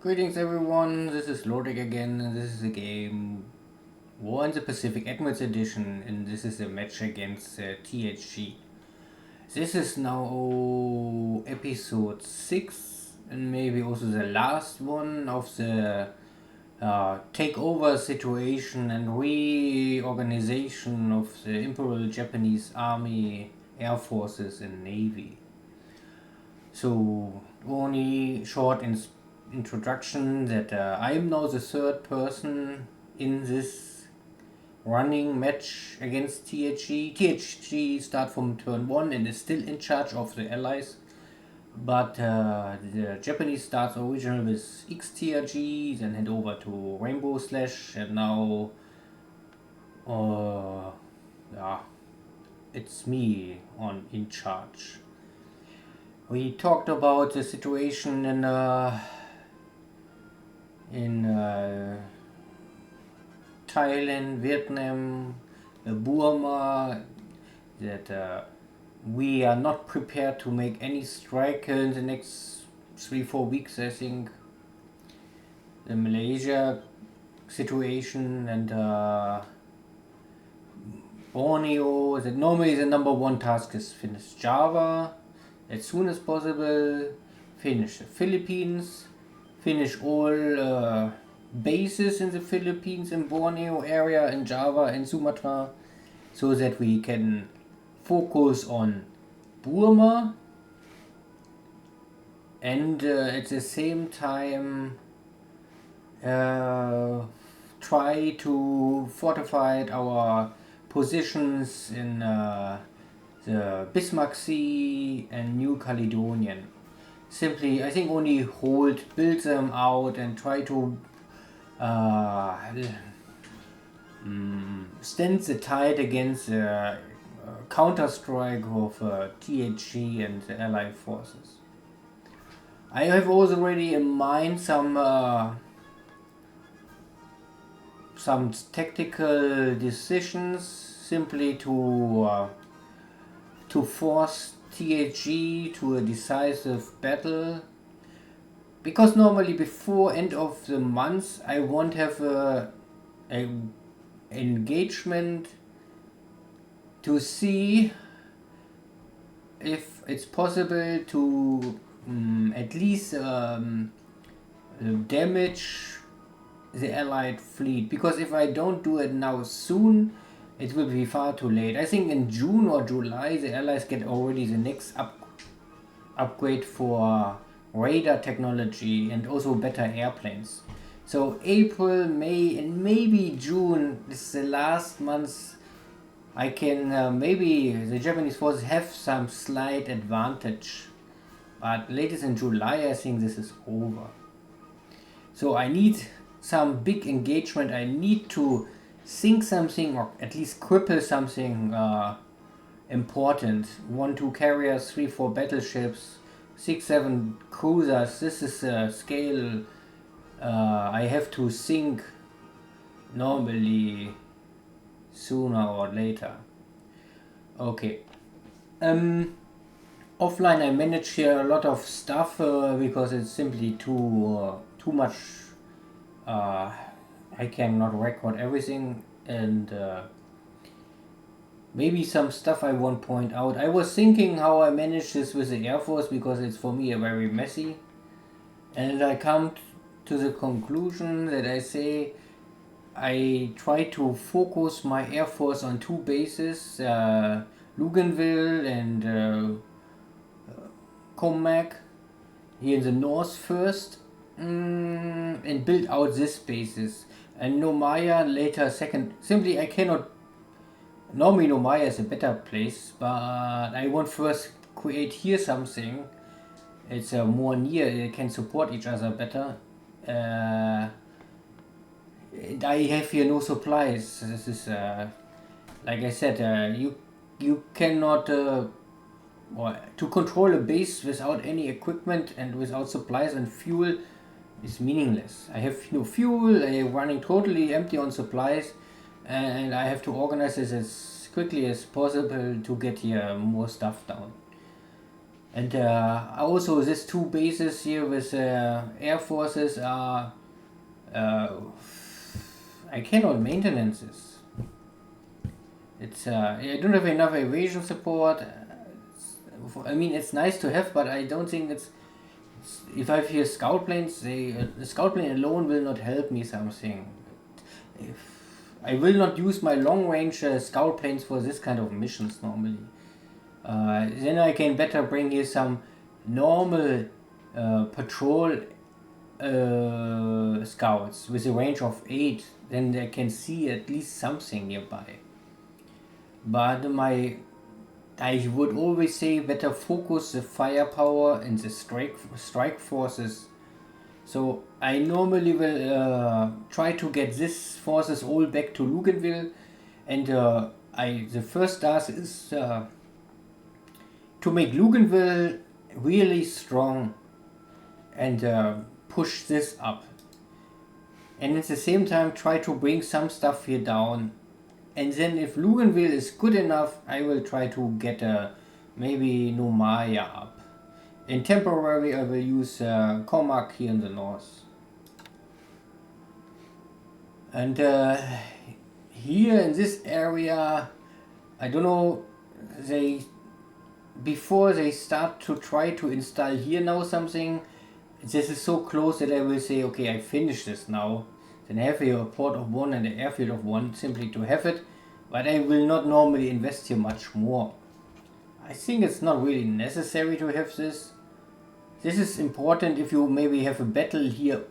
Greetings everyone, this is Lodrik again, and this is a game War in the Pacific Admirals Edition, and this is a match against THG. This is now episode 6, and maybe also the last one of the takeover situation and reorganization of the Imperial Japanese Army, Air Forces and Navy. So, only short introduction that I am now the third person in this running match against THG. THG start from turn 1 and is still in charge of the allies, but the Japanese starts originally with THG, then head over to Rainbow Slash, and now yeah, it's me in charge. We talked about the situation in Thailand, Vietnam, Burma, that we are not prepared to make any strike in the next 3-4 weeks, I think. The Malaysia situation and Borneo, that normally the number one task is finish Java as soon as possible, finish the Philippines, finish all bases in the Philippines, in Borneo area, in Java and Sumatra, so that we can focus on Burma and at the same time try to fortify our positions in the Bismarck Sea and New Caledonian. Simply, I think only build them out and try to stand the tide against the counter-strike of THG and the Allied forces. I have already in mind some tactical decisions simply to force THG to a decisive battle, because normally before end of the month I won't have a engagement to see if it's possible to at least damage the Allied fleet, because if I don't do it now soon, it will be far too late. I think in June or July the Allies get already the next upgrade for radar technology and also better airplanes. So April, May and maybe June is the last month I can maybe the Japanese forces have some slight advantage, but latest in July I think this is over. So I need some big engagement. I need to sink something or at least cripple something important. 1-2 carriers, 3-4 battleships, 6-7 cruisers. This is a scale I have to sink normally sooner or later. Okay. Offline I manage here a lot of stuff because it's simply too much. I cannot record everything, and maybe some stuff I won't point out. I was thinking how I manage this with the Air Force, because it's for me a very messy, and I come to the conclusion that I try to focus my Air Force on 2 bases, Luganville and Comac, here in the north first, and build out these bases, and Nomaya later second. Simply I cannot. Normally Nomaya is a better place, but I want first create here something. It's more near, it can support each other better. And I have here no supplies. This is like I said, you cannot or to control a base without any equipment and without supplies and fuel is meaningless. I have no fuel, I am running totally empty on supplies, and I have to organize this as quickly as possible to get here more stuff down. And also these two bases here with air forces are I cannot maintenance this. It's I don't have enough evasion support. I mean, it's nice to have, but I don't think it's if I have here scout planes, the scout plane alone will not help me something. If I will not use my long range scout planes for this kind of missions normally. Then I can better bring here some normal patrol scouts with a range of 8. Then they can see at least something nearby. But I would always say better focus the firepower and the strike forces. So I normally will try to get these forces all back to Luganville, and the first task is to make Luganville really strong and push this up. And at the same time try to bring some stuff here down. And then if Luganville is good enough, I will try to get maybe Nomaya up. In temporary I will use Cormac here in the north. And here in this area, I don't know, before they start to try to install here now something, this is so close that I will say, okay, I finish this now. Then I have here a port of 1 and an airfield of 1 simply to have it, but I will not normally invest here much more. I think it's not really necessary to have this. This is important if you maybe have a battle here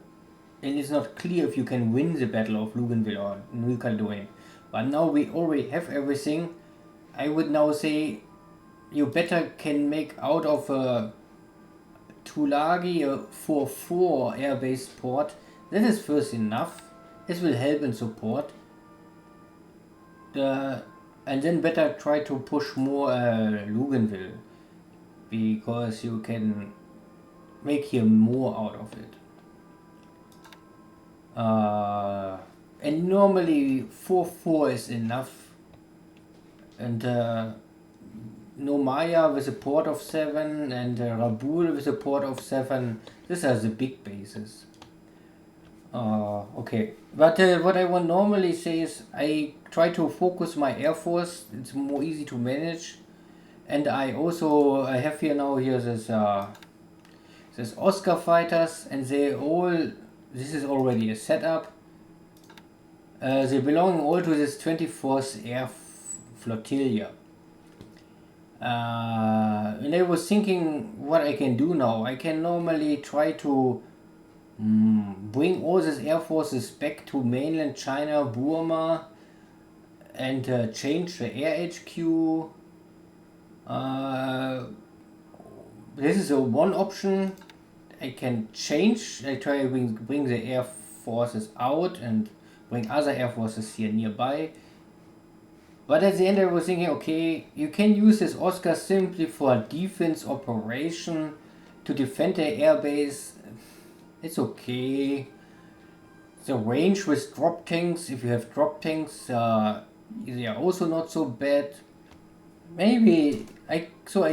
and it's not clear if you can win the battle of Luganville or New Caledonia. But now we already have everything. I would now say you better can make out of a Tulagi a 4-4 air-based port. That is first enough. This will help and support. And then better try to push more Luganville, because you can make here more out of it. And normally 4-4 is enough. And Nomaya with a port of 7 and Rabul with a port of 7. These are the big bases. Okay, but what I would normally say is I try to focus my air force. It's more easy to manage, and I also have here now this Oscar fighters, and they all, this is already a setup. They belong all to this 24th Air Flotilla. And I was thinking what I can do now. I can normally try to bring all these air forces back to mainland China, Burma, and change the air HQ. This is a one option. I can change. I try to bring the air forces out and bring other air forces here nearby. But at the end I was thinking, okay, you can use this Oscar simply for a defense operation to defend the airbase. It's okay. The range with drop tanks, if you have drop tanks, they are also not so bad. Maybe, I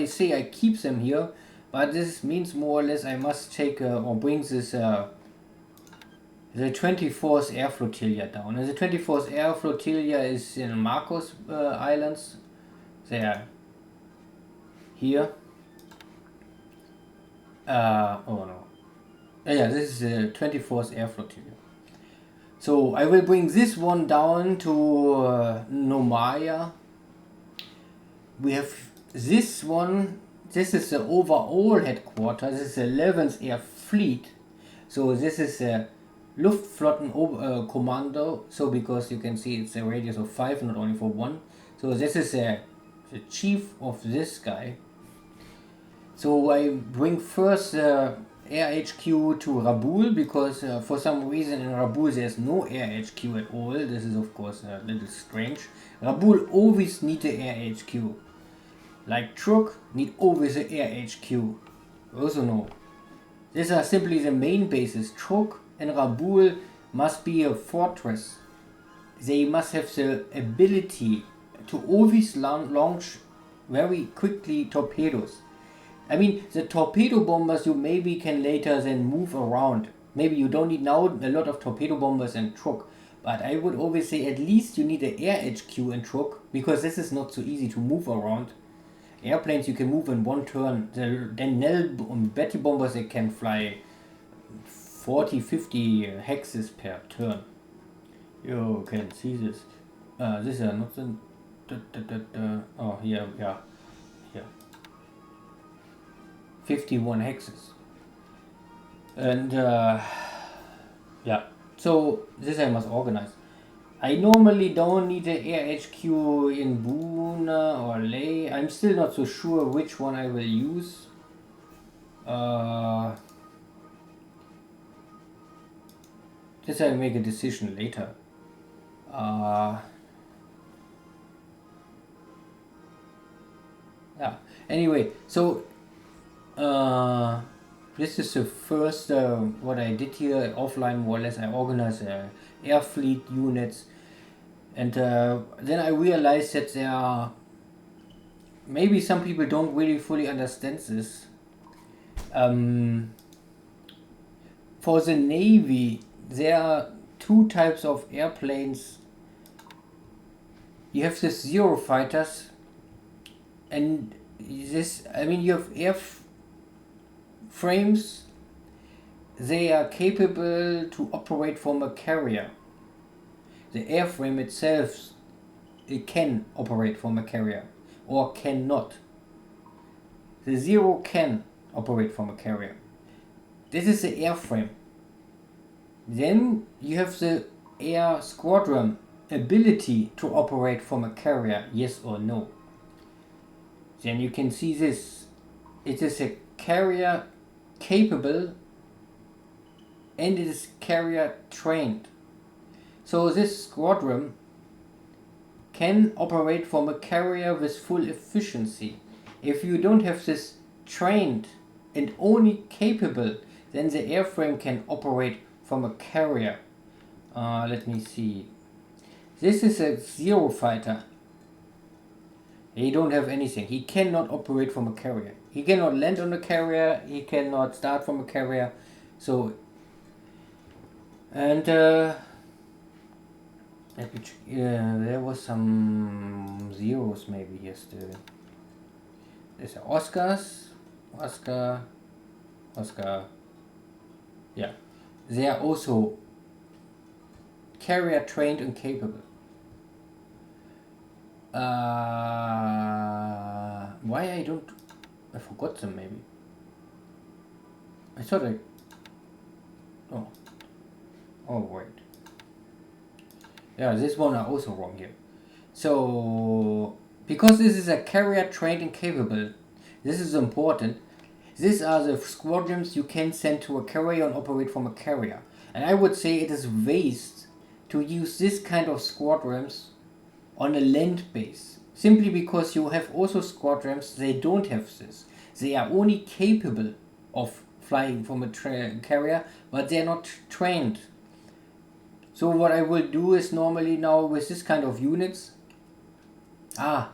say I keep them here, but this means more or less I must take or bring this the 24th Air Flotilla down. And the 24th Air Flotilla is in Marcos Islands. There. Here. Oh no. Yeah, this is the 24th Air Flotilla. So I will bring this one down to Nomaya. We have this one. This is the overall headquarters. This is the 11th Air Fleet. So this is the Luftflotten Commando. So because you can see it's a radius of 5, not only for 1. So this is the chief of this guy. So I bring first Air HQ to Rabul, because for some reason in Rabul there's no Air HQ at all. This is of course a little strange. Rabul always need the Air HQ. Like Truk need always the Air HQ. Also no. These are simply the main bases. Truk and Rabul must be a fortress. They must have the ability to always launch very quickly torpedoes. I mean, the torpedo bombers you maybe can later then move around. Maybe you don't need now a lot of torpedo bombers and Truk, but I would always say at least you need an air HQ in Truk, because this is not so easy to move around. Airplanes you can move in one turn. The Nell Betty bombers, they can fly 40-50 hexes per turn. You can see this. These are not the. Oh, here, yeah. Here. 51 hexes. And yeah, so this I must organize. I normally don't need an air HQ in Buna or Leh. I'm still not so sure which one I will use. This I'll make a decision later. Yeah. Anyway, so this is the first what I did here offline, more or less. I organized air fleet units, and then I realized that there are maybe some people don't really fully understand this. For the Navy, there are two types of airplanes. You have the Zero fighters, and this, I mean, you have airframes. They are capable to operate from a carrier. The airframe itself, it can operate from a carrier or cannot. The Zero can operate from a carrier. This is the airframe. Then you have the air squadron ability to operate from a carrier, yes or no. Then you can see this. It is a carrier capable and it is carrier trained. So this squadron can operate from a carrier with full efficiency. If you don't have this trained and only capable, then the airframe can operate from a carrier. Let me see. This is a Zero fighter. He don't have anything. He cannot operate from a carrier. He cannot land on a carrier. He cannot start from a carrier. So, and let me check. Yeah, there was some zeros maybe here still. There's Oscars, Oscar. Yeah, they are also carrier trained and capable. Why I forgot them maybe. I thought oh wait. Yeah, this one are also wrong here. So, because this is a carrier trained and capable, this is important. These are the squadrons you can send to a carrier and operate from a carrier. And I would say it is waste to use this kind of squadrons on a land base. Simply because you have also squadrons, they don't have this. They are only capable of flying from a carrier, but they are not trained. So what I will do is normally now with this kind of units, I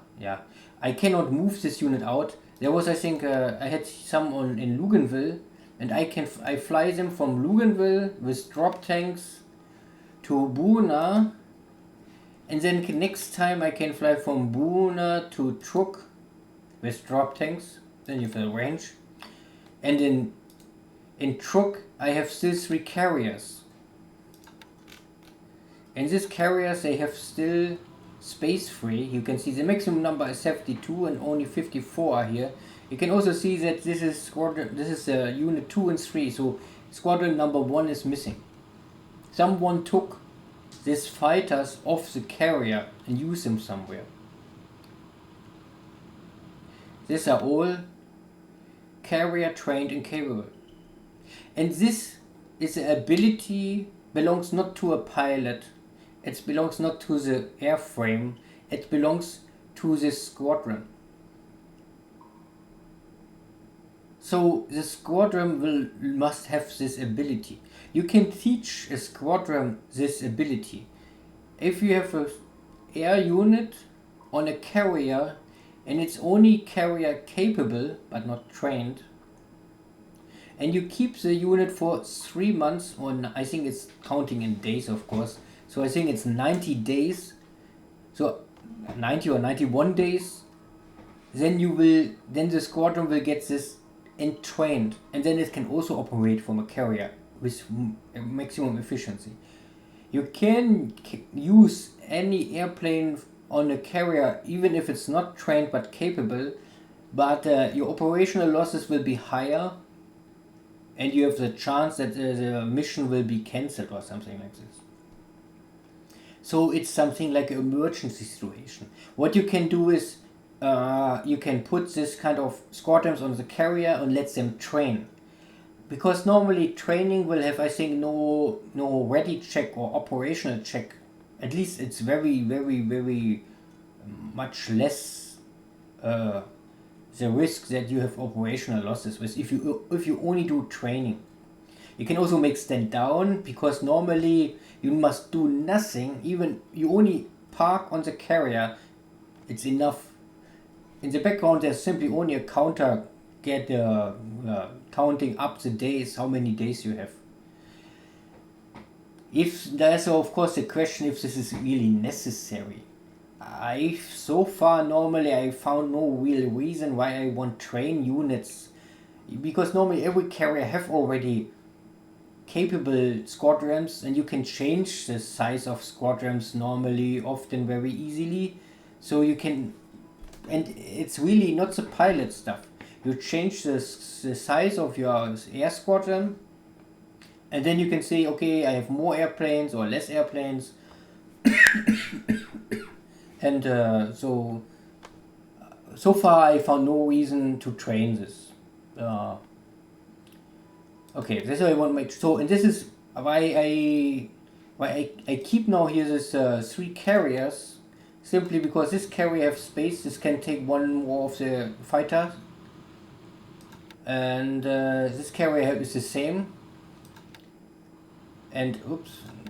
cannot move this unit out. There was, I think, I had some in Luganville, and I fly them from Luganville with drop tanks to Buna, and then next time I can fly from Buna to Truk with drop tanks. Then you have the range, and in Truk I have still 3 carriers. And these carriers, they have still space free. You can see the maximum number is 72 and only 54 are here. You can also see that this is unit 2 and 3, so squadron number 1 is missing. Someone took these fighters off the carrier and used them somewhere. These are all carrier trained and capable. And this is the ability belongs not to a pilot. It belongs not to the airframe, it belongs to the squadron. So the squadron must have this ability. You can teach a squadron this ability. If you have an air unit on a carrier, and it's only carrier capable but not trained, and you keep the unit for 3 months, or I think it's counting in days, of course, so I think it's 90 days, so 90 or 91 days, then the squadron will get this entrained, and then it can also operate from a carrier with maximum efficiency. You can use any airplane on a carrier even if it's not trained but capable, but your operational losses will be higher, and you have the chance that the mission will be cancelled or something like this. So it's something like an emergency situation. What you can do is you can put this kind of squadrons on the carrier and let them train. Because normally training will have, I think, no ready check or operational check. At least it's very, very, very much less the risk that you have operational losses with if you only do training. You can also make stand down, because normally you must do nothing. Even you only park on the carrier, it's enough. In the background there's simply only a counter counting up the days, how many days you have. If there's of course the question if this is really necessary. So far normally I found no real reason why I want train units, because normally every carrier have already capable squadrons, and you can change the size of squadrons normally often very easily, so you can, and it's really not the pilot stuff. You change the size of your air squadron, and then you can say, okay, I have more airplanes or less airplanes. And so far I found no reason to train this. Okay, this is what I want to make. So, and this is why I keep now here this 3 carriers, simply because this carrier have space. This can take one more of the fighters, and this carrier is the same. And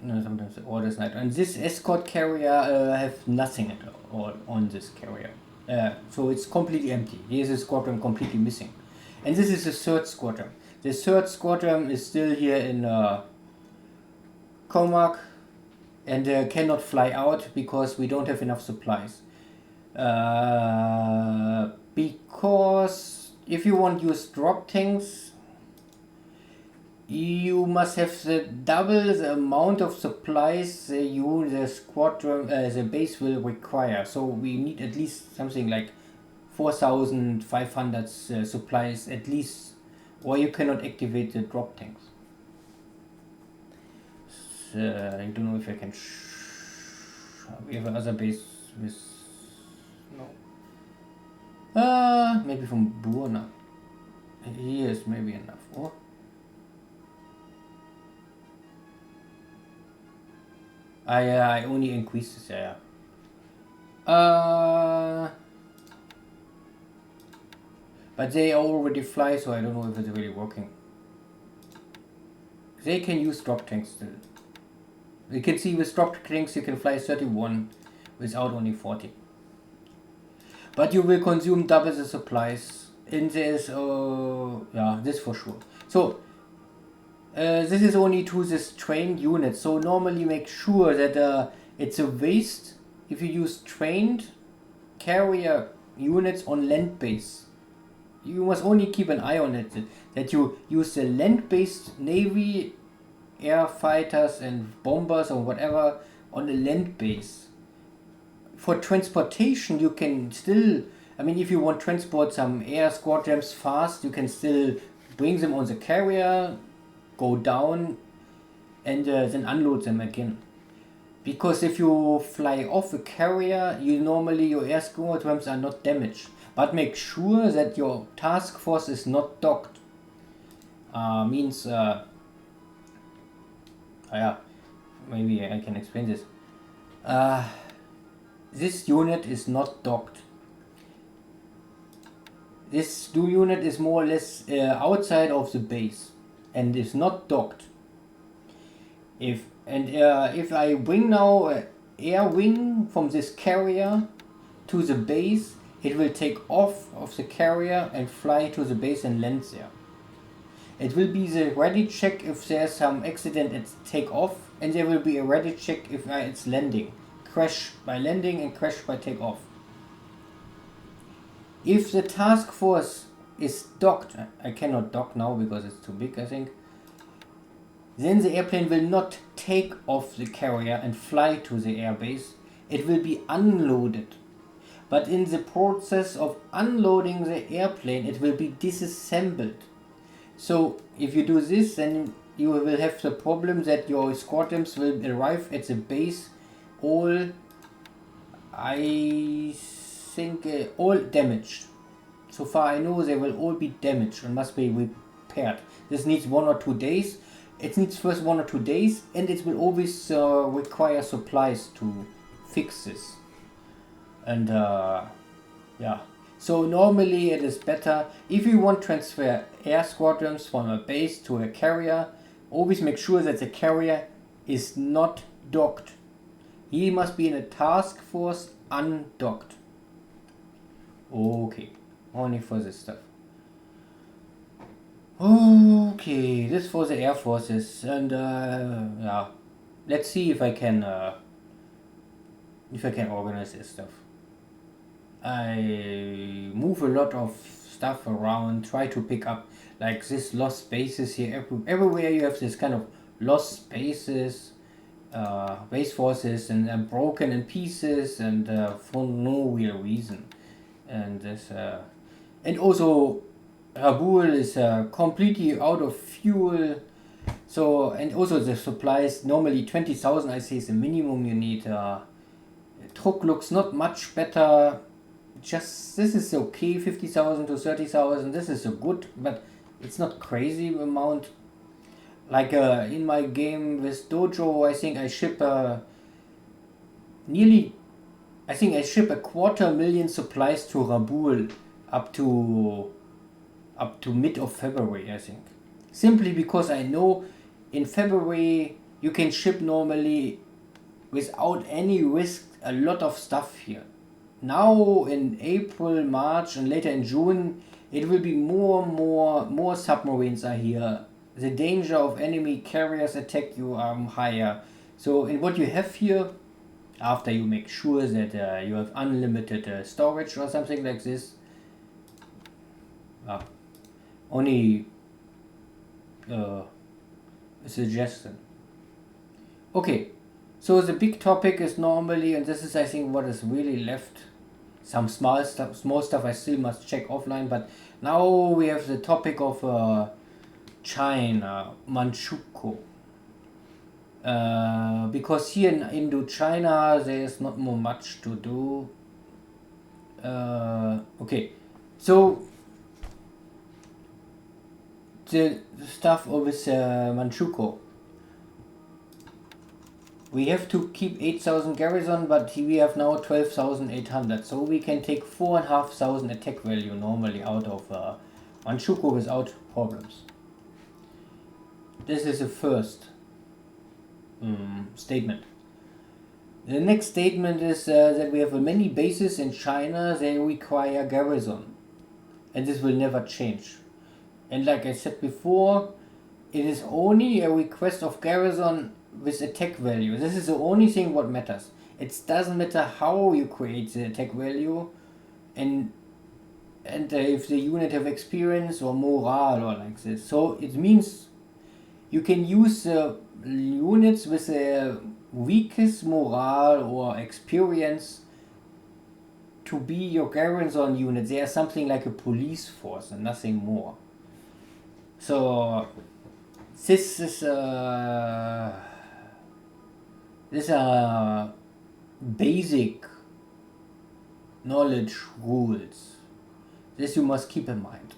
sometimes the order is not. And this escort carrier have nothing at all on this carrier, so it's completely empty. Here's a squadron completely missing, and this is the 3rd squadron. The 3rd squadron is still here in Comac, and cannot fly out because we don't have enough supplies. Because if you want to use drop tanks, you must have double the amount of supplies the squadron, the base will require. So we need at least something like 4,500 supplies at least, or you cannot activate the drop tanks. I don't know if I can. We have another base with no. Maybe from Burna. Here is maybe enough. Oh. I only increased this area. But they already fly, so I don't know if it's really working. They can use drop tanks still. You can see with drop tanks you can fly 31 without only 40. But you will consume double the supplies. And there's this for sure. So this is only to this trained unit. So normally make sure that it's a waste if you use trained carrier units on land base. You must only keep an eye on it, that you use the land-based navy air fighters and bombers or whatever on the land base. For transportation you can still, I mean, if you want to transport some air squadrons fast, you can still bring them on the carrier, go down, and then unload them again. Because if you fly off a carrier, your air squadrons are not damaged. But make sure that your task force is not docked. Means, maybe I can explain this. This unit is not docked. This unit is more or less outside of the base and is not docked. If I bring now an air wing from this carrier to the base, it will take off of the carrier and fly to the base and land there. It will be the ready check if there's some accident at takeoff, and there will be a ready check if it's landing. Crash by landing and crash by takeoff. If the task force is docked, I cannot dock now because it's too big, I think, then the airplane will not take off the carrier and fly to the airbase. It will be unloaded. But in the process of unloading the airplane, it will be disassembled. So if you do this, then you will have the problem that your squadrons will arrive at the base all, I think, all damaged. So far I know they will all be damaged and must be repaired. This needs 1 or 2 days. It needs first 1 or 2 days, and it will always require supplies to fix this. And yeah, so normally it is better if you want to transfer air squadrons from a base to a carrier. Always make sure that the carrier is not docked. He must be in a task force undocked. Okay, only for this stuff. Okay, this for the air forces, and yeah, let's see if I can organize this stuff. I move a lot of stuff around, try to pick up like this lost spaces here. Everywhere you have this kind of lost spaces, base forces, and broken in pieces, and for no real reason. And this, and also Raboul is completely out of fuel. So, and also the supplies, normally 20,000 I say is the minimum you need. Truck looks not much better. Just, this is okay, 50,000 to 30,000. This is a good, but it's not crazy amount. Like in my game with Dojo, I think I ship nearly, I think I ship 250,000 supplies to Raboul up to mid of February, I think. Simply because I know in February you can ship normally without any risk a lot of stuff here. Now in April, March, and later in June, it will be more submarines are here. The danger of enemy carriers attack you are higher. So in what you have here, after you make sure that you have unlimited storage or something like this, only a suggestion. Okay, so the big topic is normally, and this is I think what is really left, some small stuff I still must check offline, but now we have the topic of China, Manchukuo. Because here in Indochina there is not more much to do. Okay, so the stuff with Manchukuo. We have to keep 8,000 garrison, but we have now 12,800, so we can take 4,500 attack value normally out of Manchukuo without problems. This is the first statement. The next statement is that we have many bases in China, they require garrison, and this will never change. And like I said before, it is only a request of garrison with attack value. This is the only thing what matters. It doesn't matter how you create the attack value, and if the unit have experience or morale or like this. So it means you can use the units with the weakest morale or experience to be your garrison unit. They are something like a police force and nothing more. So this is these are basic knowledge rules. This you must keep in mind.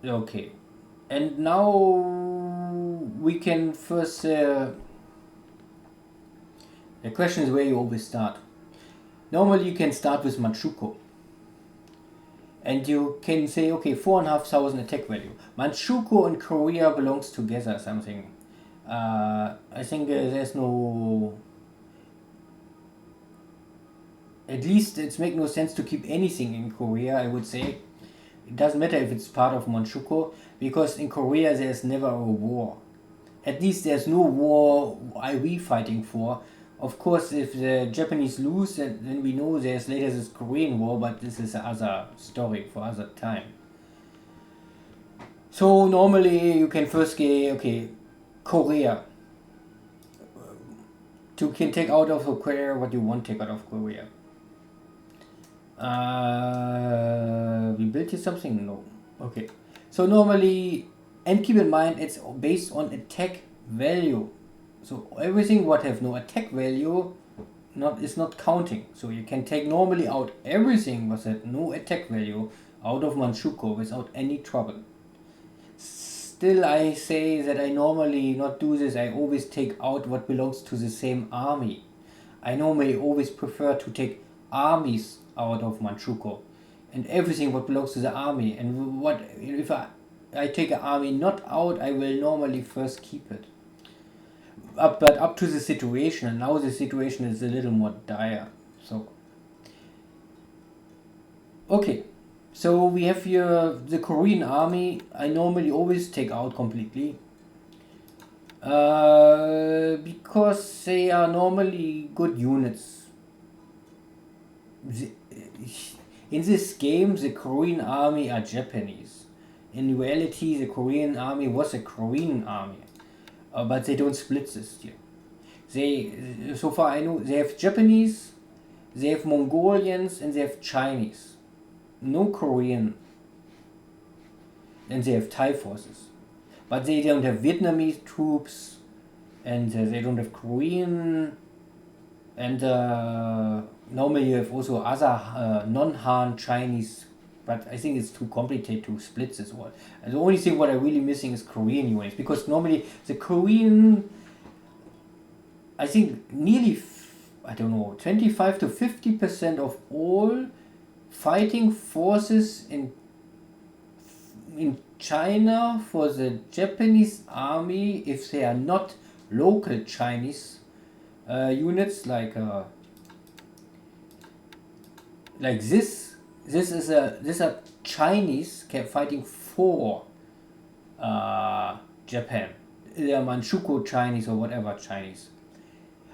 Okay, and now we can first. The question is where you always start. Normally, you can start with Manchukuo. And you can say, okay, 4,500 attack value. Manchukuo and Korea belongs together, something. I think there's no... at least it makes no sense to keep anything in Korea, I would say. It doesn't matter if it's part of Manchukuo, because in Korea there's never a war. At least there's no war are we fighting for. Of course, if the Japanese lose, then we know there's later this Korean war, but this is another story for other time. So normally you can first get, okay, Korea. You can take out of Korea what you want to take out of Korea. We built here something? No. Okay. So normally, and keep in mind it's based on attack value. So everything what have no attack value is not counting. So you can take normally out everything was at no attack value out of Manchukuo without any trouble. Still, I say that I normally not do this. I always take out what belongs to the same army. I normally always prefer to take armies out of Manchukuo and everything what belongs to the army. And what if I take an army not out, I will normally first keep it. But up to the situation, and now the situation is a little more dire. So okay. So we have here the Korean army. I normally always take out completely. Because they are normally good units. In this game, the Korean army are Japanese. In reality, the Korean army was a Korean army. But they don't split this here. So far I know, they have Japanese, they have Mongolians, and they have Chinese. No Korean. And they have Thai forces. But they don't have Vietnamese troops, and they don't have Korean, and normally you have also other non-Han Chinese, but I think it's too complicated to split this one. And the only thing what I'm really missing is Korean units, because normally the Korean, I think nearly, 25 to 50% of all fighting forces in China for the Japanese army, if they are not local Chinese units like this is these are Chinese fighting for Japan. They are Manchukuo Chinese or whatever Chinese.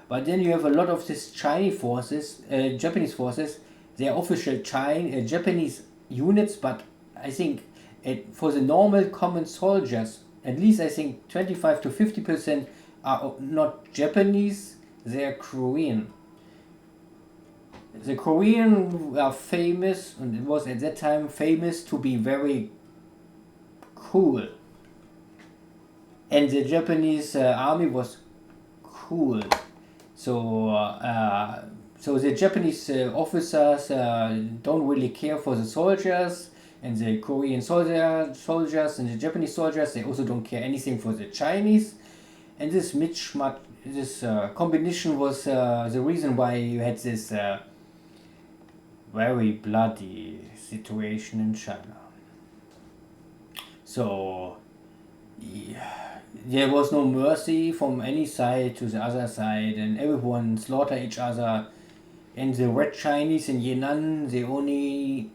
But then you have a lot of these Chinese forces, Japanese forces. They are official Japanese units, but I think for the normal common soldiers, at least I think 25 to 50% are not Japanese, they are Korean. The Korean are famous, and it was at that time famous to be very cool. And the Japanese army was cool. So the Japanese officers don't really care for the soldiers, and the Korean soldiers and the Japanese soldiers, they also don't care anything for the Chinese. And this combination was the reason why you had this very bloody situation in China. So there was no mercy from any side to the other side, and everyone slaughtered each other. And the Red Chinese in Yan'an, they only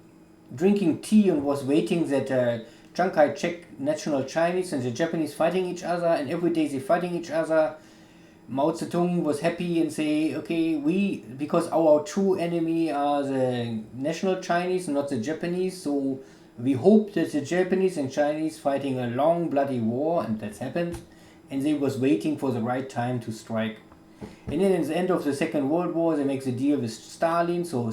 drinking tea and was waiting that Chiang Kai-shek national Chinese and the Japanese fighting each other, and every day they fighting each other. Mao Zedong was happy and say, okay, because our true enemy are the national Chinese, not the Japanese, so we hope that the Japanese and Chinese fighting a long bloody war, and that's happened, and they was waiting for the right time to strike. And then at the end of the Second World War, they make the deal with Stalin, so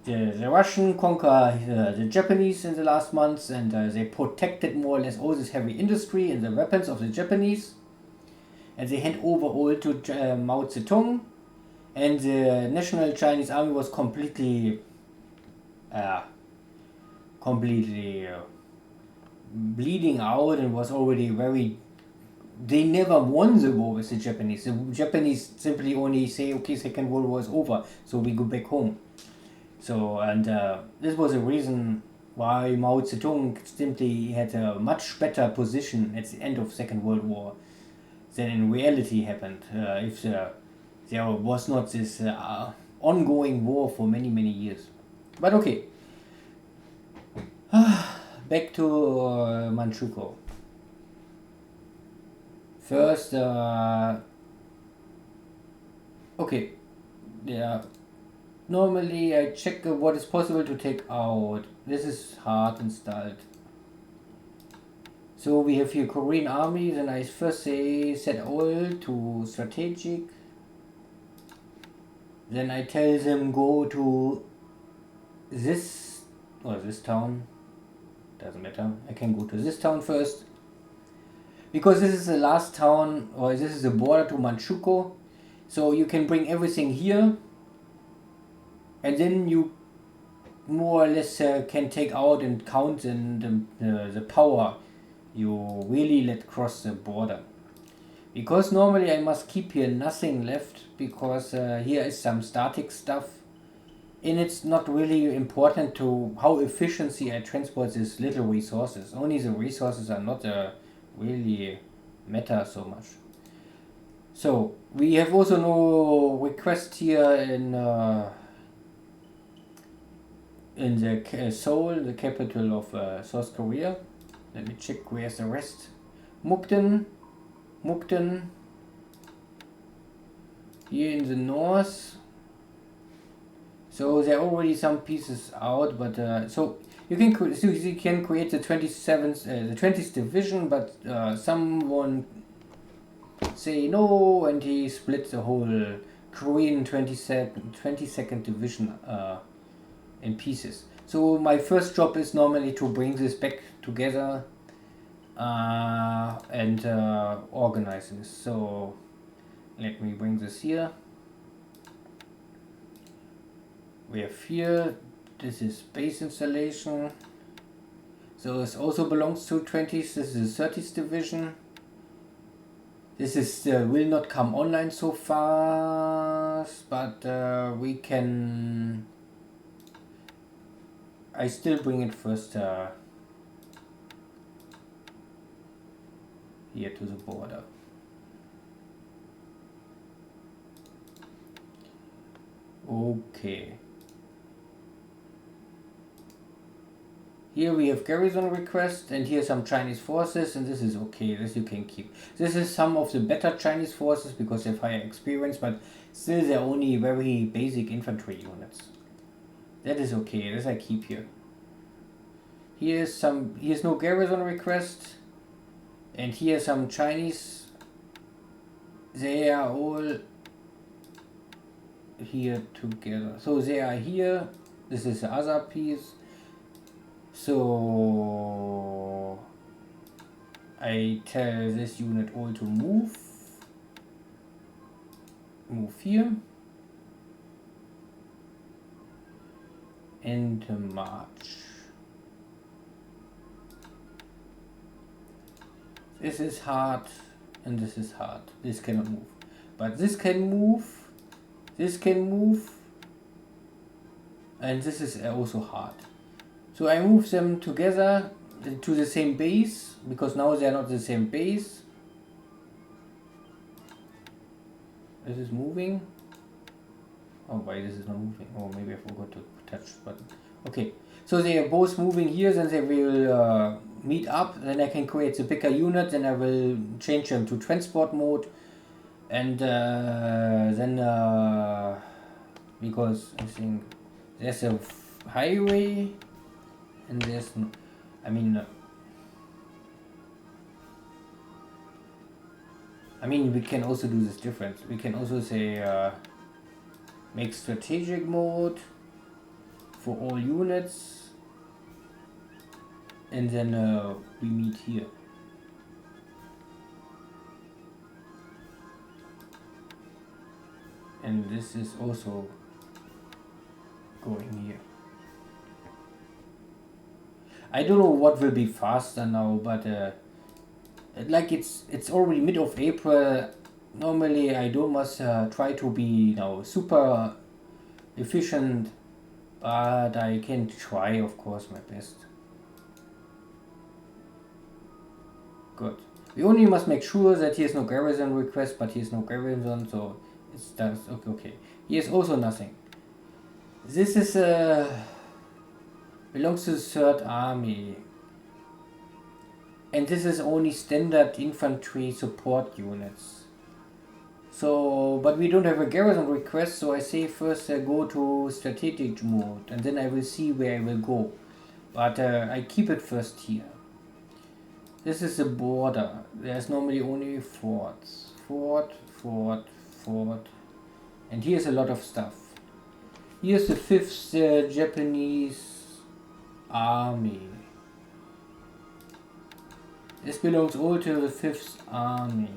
the Russian conquer the Japanese in the last months, and they protected more or less all this heavy industry and the weapons of the Japanese, and they hand over all to Mao Zedong, and the National Chinese Army was completely bleeding out, and was already very. They never won the war with the Japanese. The Japanese simply only say, okay, Second World War is over, so we go back home. So, and this was a reason why Mao Zedong simply had a much better position at the end of Second World War than in reality happened. If there was not this ongoing war for many years. But okay, back to Manchukuo. First, okay, yeah. Normally I check what is possible to take out. This is hard installed. So we have here Korean army, then I first say set all to strategic. Then I tell them go to this or this town. Doesn't matter. I can go to this town first. Because this is the last town, or this is the border to Manchukuo. So you can bring everything here. And then you more or less can take out and count the power you really let cross the border. Because normally I must keep here nothing left, because here is some static stuff, and it's not really important to how efficiency I transport these little resources. Only the resources are not really matter so much. So we have also no request here in the Seoul, the capital of South Korea. Let me check where's the rest. Mukden, here in the north. So there are already some pieces out, but so you can create the 27th, the 20th division, but someone say no, and he split the whole Korean 22nd division in pieces. So my first job is normally to bring this back together and organize this. So let me bring this here. We have here, this is base installation. So this also belongs to 20th, this is the 30th division. This is will not come online so fast, but we can. I still bring it first here to the border. Okay. Here we have garrison request, and here some Chinese forces, and this is okay, this you can keep. This is some of the better Chinese forces because they have higher experience, but still they're only very basic infantry units. That is okay, this I keep here. Here's no garrison request, and here's some Chinese. They are all here together. So they are here, this is the other piece. So I tell this unit all to move here and march. This is hard and this is hard. This cannot move, but this can move, and this is also hard. So I move them together to the same base, because now they are not the same base. This is moving. Oh, why this is not moving? Oh, maybe I forgot to touch the button. Okay, so they are both moving here, then they will meet up, then I can create the bigger unit, then I will change them to transport mode, and then because I think there's a highway, and there's no, I mean we can also do this different. We can also say make strategic mode for all units, and then we meet here. And this is also going here. I don't know what will be faster now, but like it's already mid of April. Normally I don't must try to be now super efficient, but I can try, of course, my best. Good. We only must make sure that he has no garrison request, but he has no garrison, so it does okay. He has also nothing. This is belongs to the 3rd Army. And this is only standard infantry support units. So, but we don't have a garrison request, so I say first go to strategic mode, and then I will see where I will go. But I keep it first here. This is the border. There's normally only forts. Fort, and here's a lot of stuff. Here's the 5th Japanese Army. This belongs all to the 5th Army.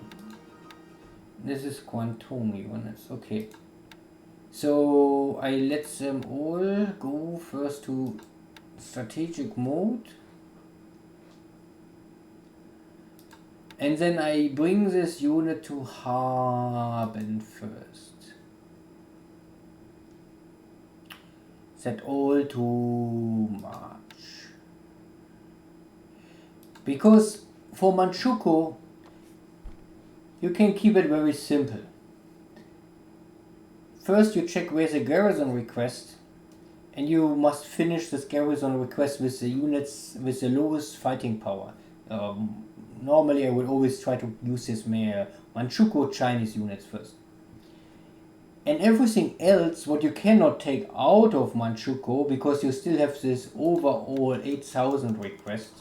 This is Guangdong units. Okay. So I let them all go first to strategic mode. And then I bring this unit to Haben first. Set all to March. Because for Manchukuo, you can keep it very simple. First you check where's the garrison request, and you must finish this garrison request with the units with the lowest fighting power. Normally I would always try to use this Manchukuo Chinese units first. And everything else what you cannot take out of Manchukuo, because you still have this overall 8,000 request,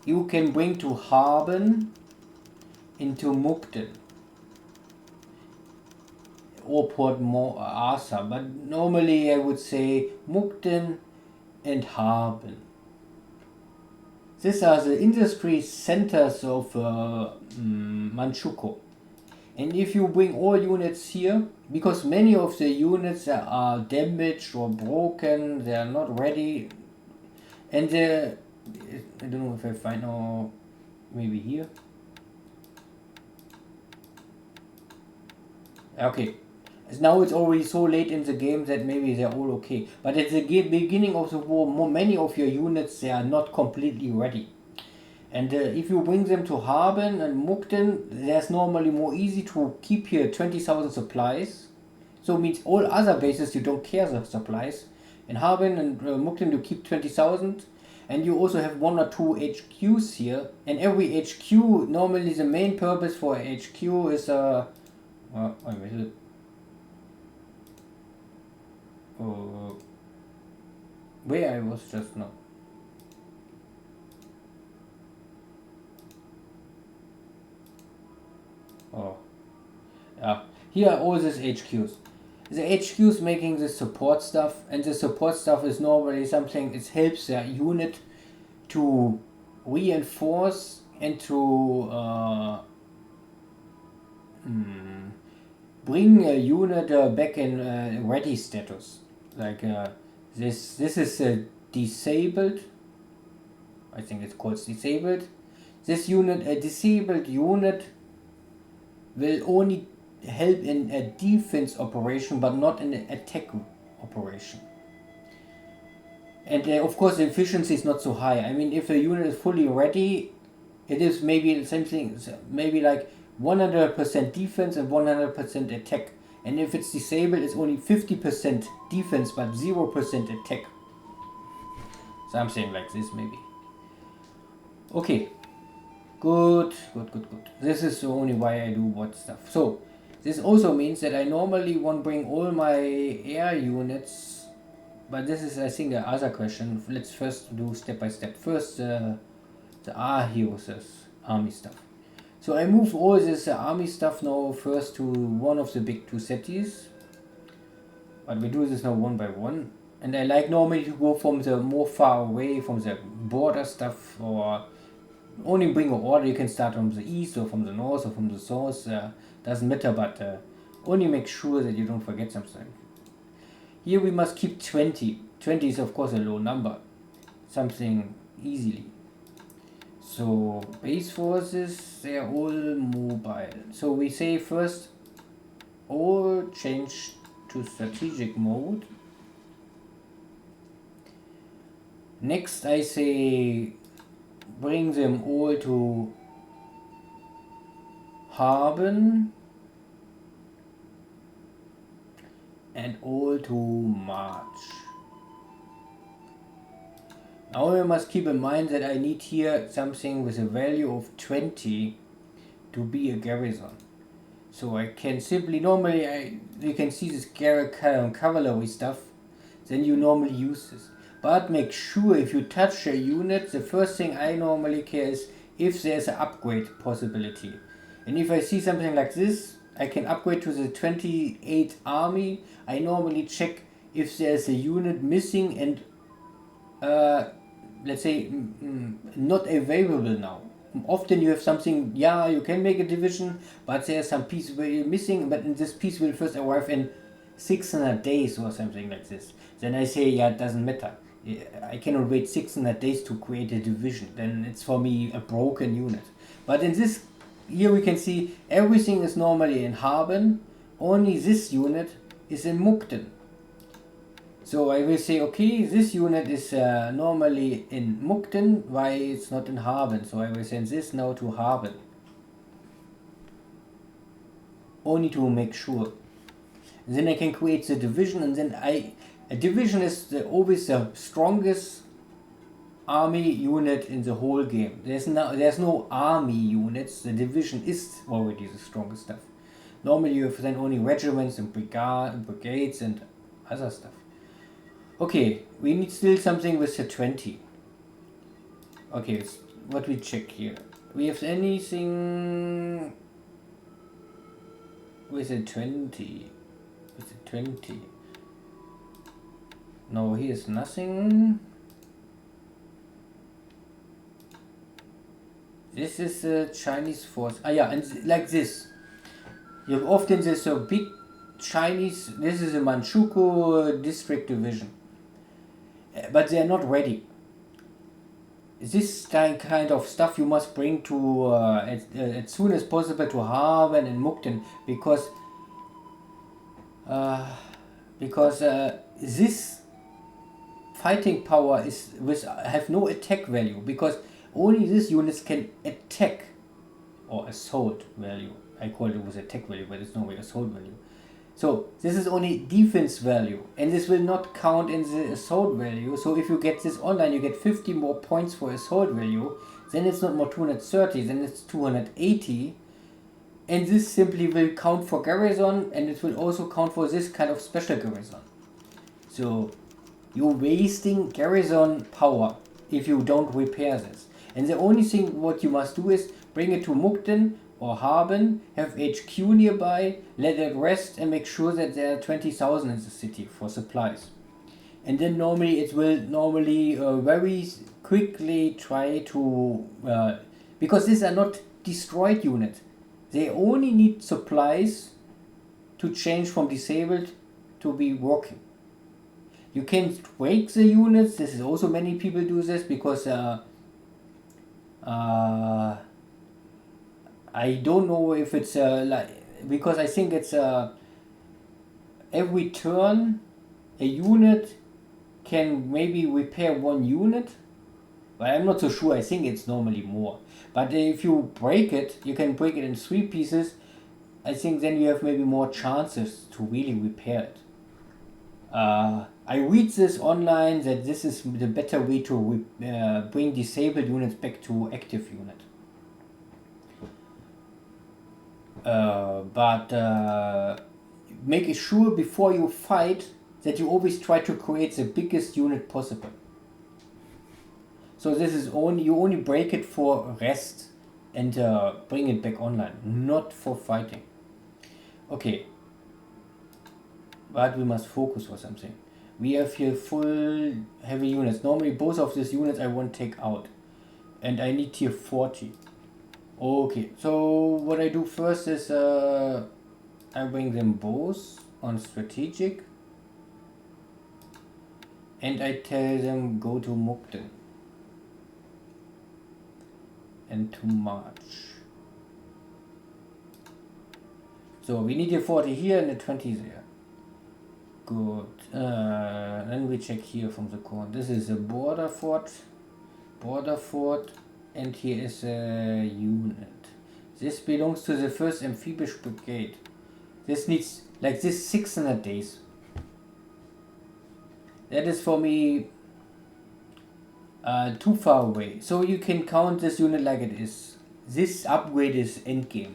you can bring to Haben into Mukden or Port Arthur, but normally I would say Mukden and Haben. These are the industry centers of Manchukuo. And if you bring all units here, because many of the units are damaged or broken, they are not ready, and I don't know if I find now, maybe here. Okay, now it's already so late in the game that maybe they're all okay. But at the beginning of the war, many of your units, they are not completely ready. And if you bring them to Haben and Mukden, there's normally more easy to keep here 20,000 supplies. So it means all other bases you don't care the supplies. In Haben and Mukden you keep 20,000. And you also have 1 or 2 HQs here. And every HQ, normally the main purpose for a HQ is where I was just now. Here are all these HQs. The HQs making the support stuff, and the support stuff is normally something, it helps their unit to reinforce and to bring a unit back in ready status. Like this is disabled. I think it's called disabled. This unit, a disabled unit, will only help in a defense operation, but not in an attack operation. And of course the efficiency is not so high. I mean, if a unit is fully ready, it is maybe the same thing, maybe like 100% defense and 100% attack. And if it's disabled, it's only 50% defense but 0% attack. Something like this maybe. Okay. Good. This is only why I do what stuff. So, this also means that I normally want to bring all my air units, but this is, I think, the other question. Let's first do step by step. First, the heroes army stuff. So I move all this army stuff now first to one of the big 2 cities, but we do this now one by one. And I like normally to go from the more far away, from the border stuff, or only bring an order. You can start from the east or from the north or from the south, doesn't matter, but only make sure that you don't forget something. Here we must keep 20. 20 is of course a low number, something easily. So base forces, they are all mobile. So we say first all change to strategic mode. Next I say bring them all to Haben. and all to March. Now you must keep in mind that I need here something with a value of 20 to be a garrison. So I can simply, normally you can see this cavalry stuff, then you normally use this. But make sure if you touch a unit, the first thing I normally care is if there's an upgrade possibility. And if I see something like this, I can upgrade to the 28 army. I normally check if there's a unit missing and let's say not available now. Often you have something, yeah, you can make a division, but there's some piece where you're missing, but this piece will first arrive in 600 days or something like this. Then I say, yeah, it doesn't matter. I cannot wait 600 days to create a division. Then it's for me a broken unit. But in this, here we can see everything is normally in Haben, only this unit is in Mukden. So I will say, okay, this unit is normally in Mukden, why it's not in Haben. So I will send this now to Haben. Only to make sure. And then I can create the division, and then a division is always the strongest army unit in the whole game. There's no army units, the division is already the strongest stuff. Normally you have then only regiments and brigades and other stuff. Okay, we need still something with the 20. Okay, what we check here. We have anything with a 20. With a 20. No, here's nothing. This is a Chinese force. Ah, yeah, and like this. You have often this big Chinese. This is a Manchukuo district division. But they are not ready. This kind of stuff you must bring to as soon as possible to Haben and Mukden, because this fighting power have no attack value, because only these units can attack or assault value. I call it with attack value, but it's no way assault value. So this is only defense value, and this will not count in the assault value. So if you get this online, you get 50 more points for assault value. Then it's not more 230, then it's 280. And this simply will count for garrison, and it will also count for this kind of special garrison. So you're wasting garrison power if you don't repair this. And the only thing what you must do is bring it to Mukden or Haben, have HQ nearby, let it rest, and make sure that there are 20,000 in the city for supplies. And then normally it will very quickly try to, because these are not destroyed units, they only need supplies to change from disabled to be working. You can break the units. This is also, many people do this because I don't know if it's because I think it's every turn a unit can maybe repair one unit, but I'm not so sure. I think it's normally more. But if you break it, you can break it in 3 pieces. I think then you have maybe more chances to really repair it. I read this online that this is the better way to bring disabled units back to active unit. But make sure before you fight that you always try to create the biggest unit possible. So this is you only break it for rest and bring it back online, not for fighting. Okay, but we must focus for something. We have here full heavy units. Normally both of these units I want to take out, and I need here 40. Okay, so what I do first is I bring them both on strategic, and I tell them go to Mukden and to March. So we need a 40 here and a 20 there. Good. Then we check here from the corner. This is a border fort, and here is a unit. This belongs to the 1st Amphibious Brigade. This needs, like this, 600 days. That is for me too far away. So you can count this unit like it is. This upgrade is endgame.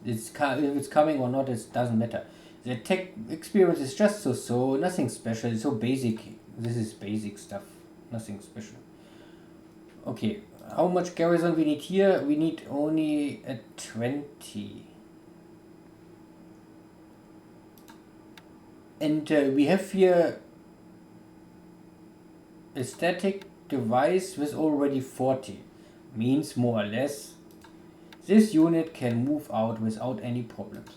If it's coming or not, it doesn't matter. The tech experience is just so, nothing special, it's so basic. This is basic stuff, nothing special. Okay, how much garrison we need here? We need only a 20. And we have here a static device with already 40. Means more or less this unit can move out without any problems.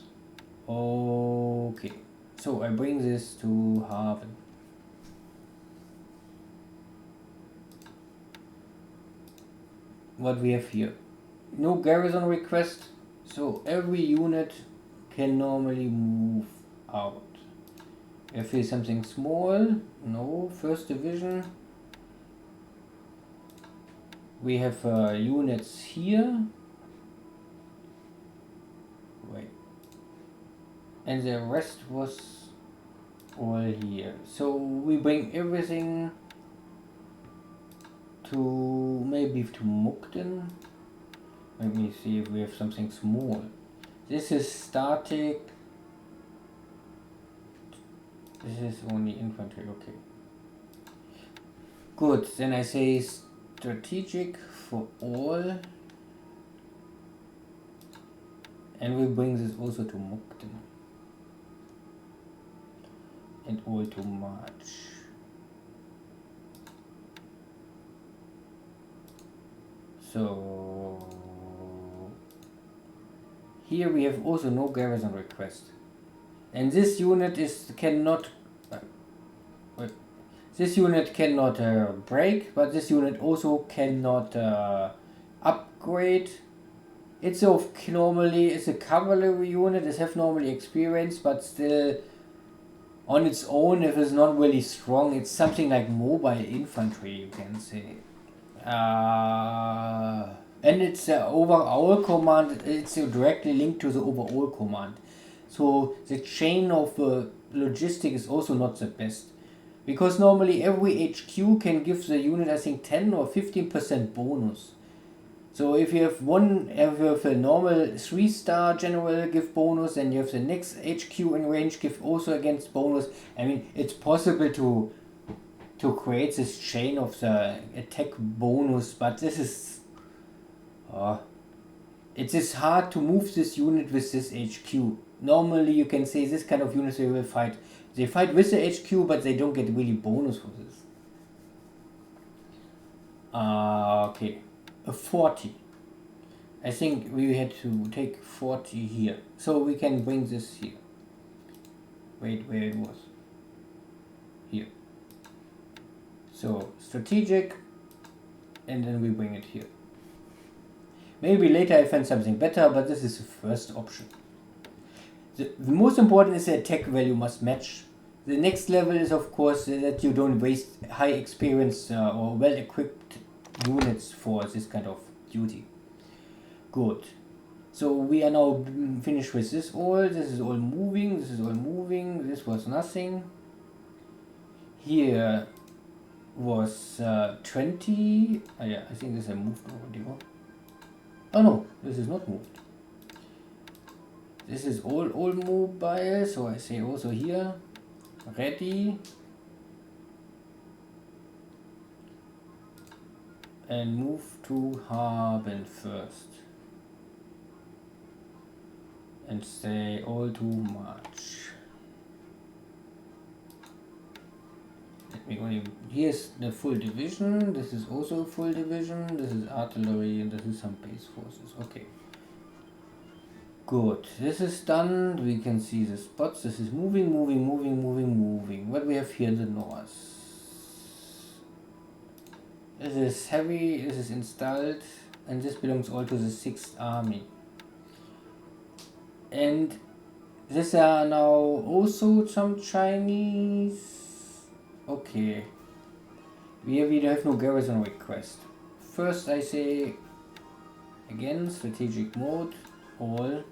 Okay, so I bring this to Haven. What we have here? No garrison request, so every unit can normally move out. If it's something small, no. First division. We have units here. Wait. And the rest was all here. So we bring everything to maybe to Mukden. Let me see if we have something small. This is static. This is only infantry, okay. Good, then I say strategic for all. And we bring this also to Mukden. And all to March. So here we have also no garrison request. And this unit cannot break, but this unit also cannot upgrade. It's a cavalry unit. It has normally experience, but still on its own, if it's not really strong, it's something like mobile infantry, you can say. And it's overall command. It's directly linked to the overall command. So the chain of logistic is also not the best, because normally every HQ can give the unit, I think, 10 or 15% bonus. So if you have a normal 3-star general give bonus, and you have the next HQ in range give also against bonus. I mean, it's possible to create this chain of the attack bonus, but this is it is hard to move this unit with this HQ. Normally you can say this kind of units they fight with the HQ, but they don't get really bonus for this. Okay, a 40. I think we had to take 40 here, so we can bring this here. Wait, where it was? Here. So strategic, and then we bring it here. Maybe later I find something better, but this is the first option. The most important is the attack value must match. The next level is, of course, that you don't waste high experience or well equipped units for this kind of duty. Good. So we are now finished with this all. This is all moving. This is all moving. This was nothing. Here was 20. Oh, yeah, I think this I moved already. Oh no, this is not moved. This is all mobile, so I say also here, ready. And move to Haben first. And say all to March. Let me only, here's the full division, this is also a full division, this is artillery, and this is some base forces. Okay. Good, this is done. We can see the spots. This is moving. What we have here in the north. This is heavy, this is installed, and this belongs all to the 6th Army. And these are now also some Chinese. Okay. We have no garrison request. First I say, again, strategic mode, all.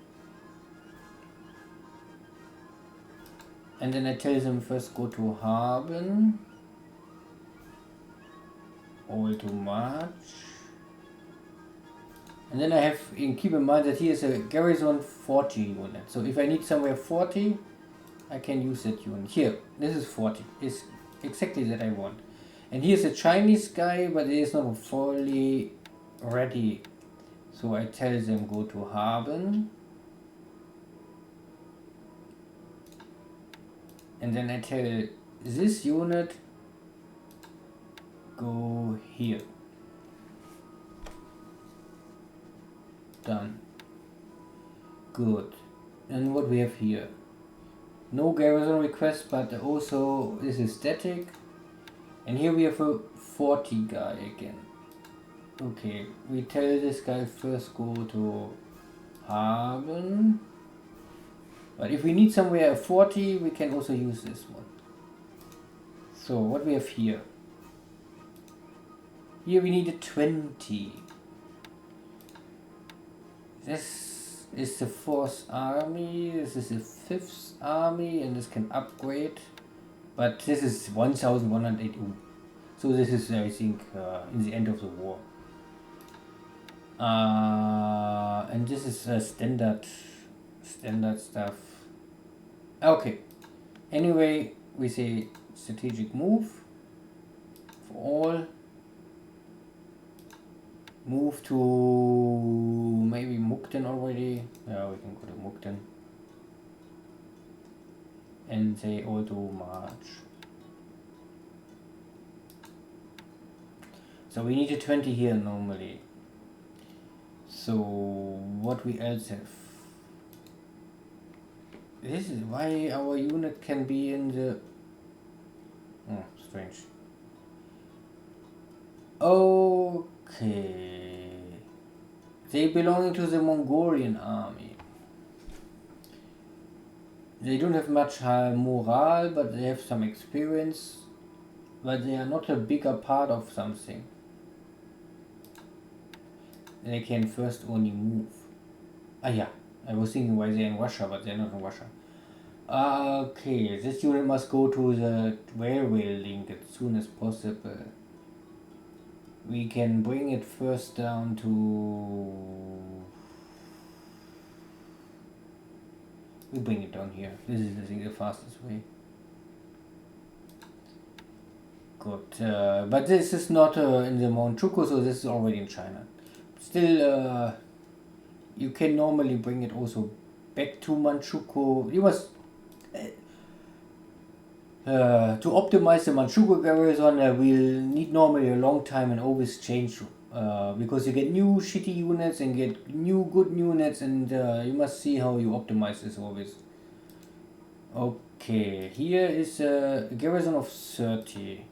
And then I tell them first go to Haben. all too much. And then I have keep in mind that here is a garrison 40 unit. So if I need somewhere 40, I can use that unit. Here, this is 40. It's exactly that I want. And here's a Chinese guy, but it is not fully ready. So I tell them go to Haben. And then I tell this unit go here. Done. Good. And what we have here? No garrison request, but also this is static. And here we have a 40 guy again. Okay, we tell this guy first go to Haben. But if we need somewhere a 40, we can also use this one. So what we have here? Here we need a 20. This is the 4th army, this is the 5th army, and this can upgrade. But this is 1180. So this is, I think, in the end of the war. And this is standard stuff. Okay. Anyway, we say strategic move for all. Move to maybe Mukden already. Yeah, we can go to Mukden. And say auto march. So we need a 20 here normally. So what we else have? This is why our unit can be in the... Oh, strange. Okay. They belong to the Mongolian army. They don't have much high morale, but they have some experience. But they are not a bigger part of something. They can first only move. Ah yeah, I was thinking why they're in Russia, but they're not in Russia. Okay, this unit must go to the railway link as soon as possible. We can bring it first down to... We bring it down here. This is, I think, the fastest way. Good. But this is not in the Mount Chuko, so this is already in China. Still, you can normally bring it also back to Manchukuo. You must... to optimize the Manchukuo garrison, we'll need normally a long time and always change, because you get new shitty units and get new good units, and you must see how you optimize this always. Okay, here is a garrison of 30.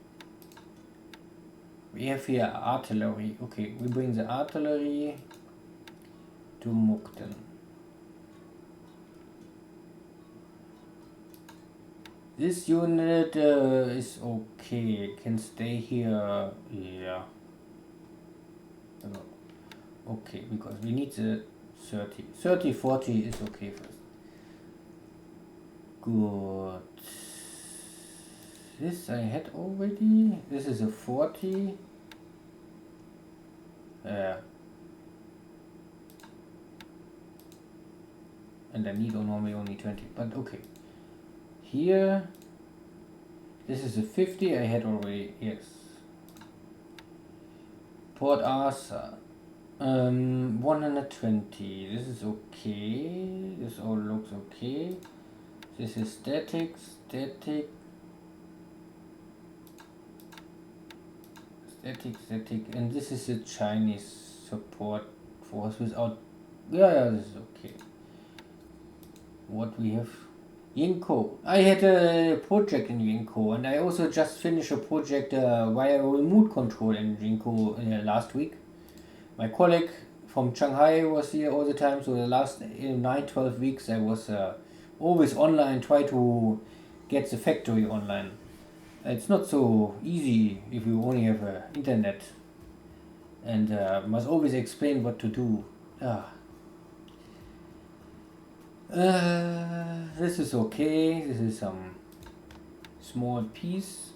We have here artillery. Okay, we bring the artillery to Mukden. This unit is okay, can stay here, yeah. Okay, because we need the 30. 30, 40 is okay first. Good. This I had already. This is a 40. And I need normally only 20, but okay. Here, this is a 50 I had already, yes. Port Arthur, 120, this is okay, this all looks okay. This is static, and this is a Chinese support force without, yeah, this is okay. What we have? Yinko. I had a project in Yinko, and I also just finished a project via remote control in Yinko last week. My colleague from Shanghai was here all the time, so the last 9-12 weeks I was always online, try to get the factory online. It's not so easy if you only have internet, and must always explain what to do. This is okay. This is some small piece.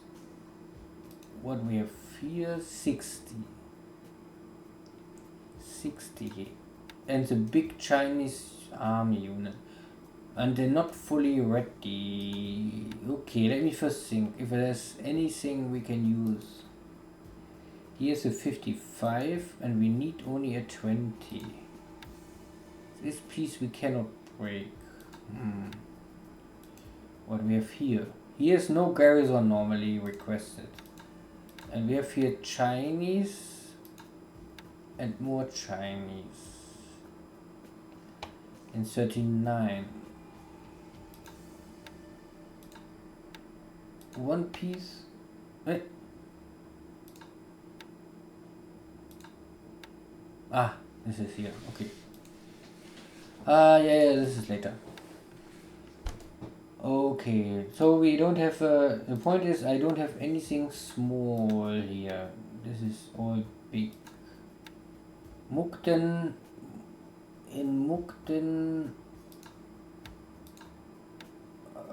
What we have here 60. And the big Chinese army unit. And they're not fully ready. Okay, let me first think if there's anything we can use. Here's a 55 and we need only a 20. This piece we cannot break. What we have here? Here's no garrison normally requested. And we have here Chinese and more Chinese. In 39. One piece. This is here. Okay. Yeah, this is later. Okay, so we don't have. The point is, I don't have anything small here. This is all big. Mukden. In Mukden.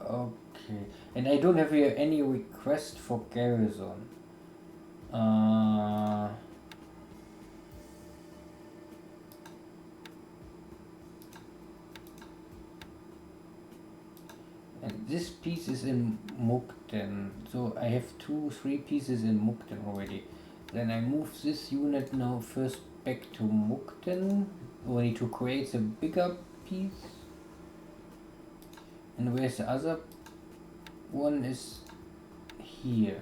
Okay, and I don't have here any request for garrison. And this piece is in Mukden, so I have 3 pieces in Mukden already. Then I move this unit now first back to Mukden. We need to create a bigger piece. And where's the other one? Is here.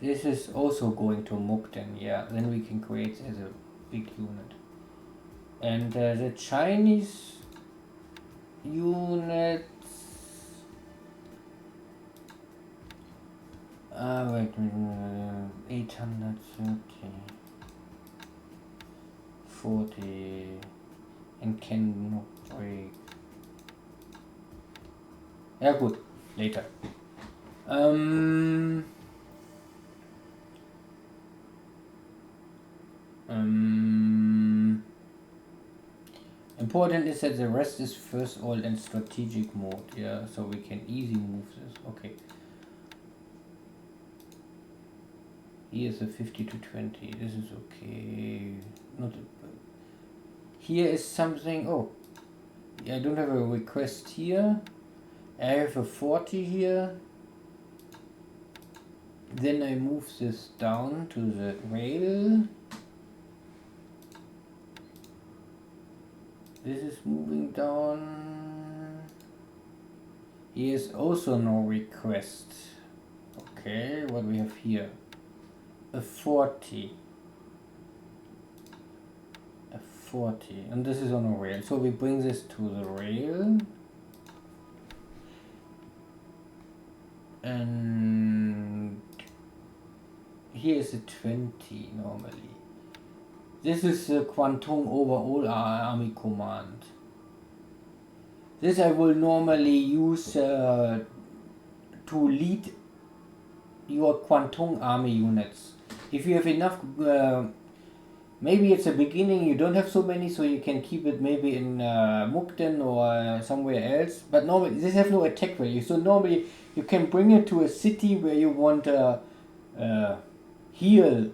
This is also going to Mukden, yeah. Then we can create as a big unit. And the Chinese units. Wait, 830, 40, and cannot break. Yeah, good. Later. Important is that the rest is first all in strategic mode, yeah, so we can easily move this. Okay. Here's a 50 to 20. This is okay. Here is something. Oh, yeah, I don't have a request here. I have a 40 here. Then I move this down to the rail. This is moving down. Here's also no request. Okay, what we have here? A 40. A 40. And this is on a rail. So we bring this to the rail. And here is a 20 normally. This is the Kwantung Overall Army Command. This I will normally use to lead your Kwantung Army units. If you have enough, maybe it's a beginning, you don't have so many, so you can keep it maybe in Mukden or somewhere else. But normally, this has no attack value. So normally, you can bring it to a city where you want to heal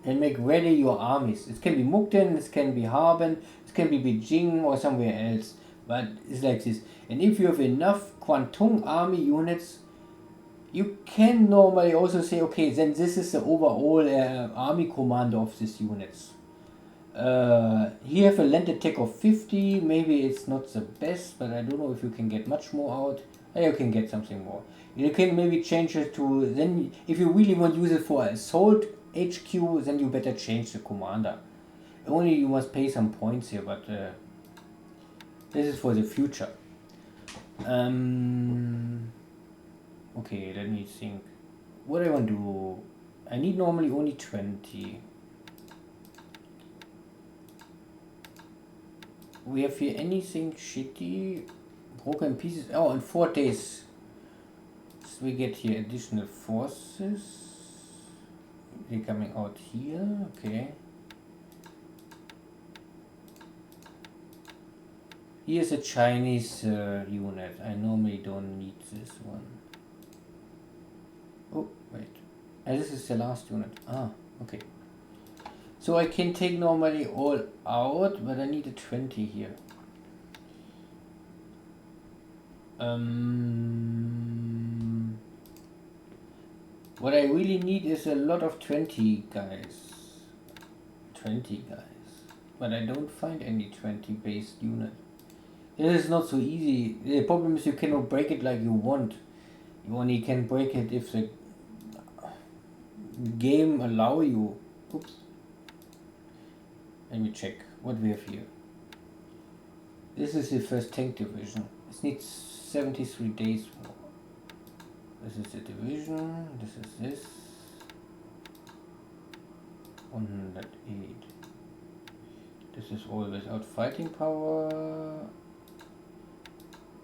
and make ready your armies. It can be Mukden, it can be Harbin, it can be Beijing or somewhere else. But it's like this. And if you have enough Kwantung army units, you can normally also say, okay, then this is the overall army commander of these units. Here you have a land attack of 50. Maybe it's not the best, but I don't know if you can get much more out. You can get something more. You can maybe change it to, then if you really want to use it for assault HQ, then you better change the commander. Only you must pay some points here, but this is for the future. Okay, let me think. What do I want to do? I need normally only 20. We have here anything shitty? Broken pieces. Oh, in 4 days. So we get here additional forces. They're coming out here. Okay. Here's a Chinese unit. I normally don't need this one. Oh, wait. And this is the last unit. Ah, okay. So I can take normally all out, but I need a 20 here. What I really need is a lot of 20 guys. 20 guys. But I don't find any 20 based unit. It is not so easy. The problem is you cannot break it like you want. You only can break it if the game allow you. Oops. Let me check what we have here. This is the first tank division. It needs 73 days more. This is the division. This is this. 108. This is all without fighting power.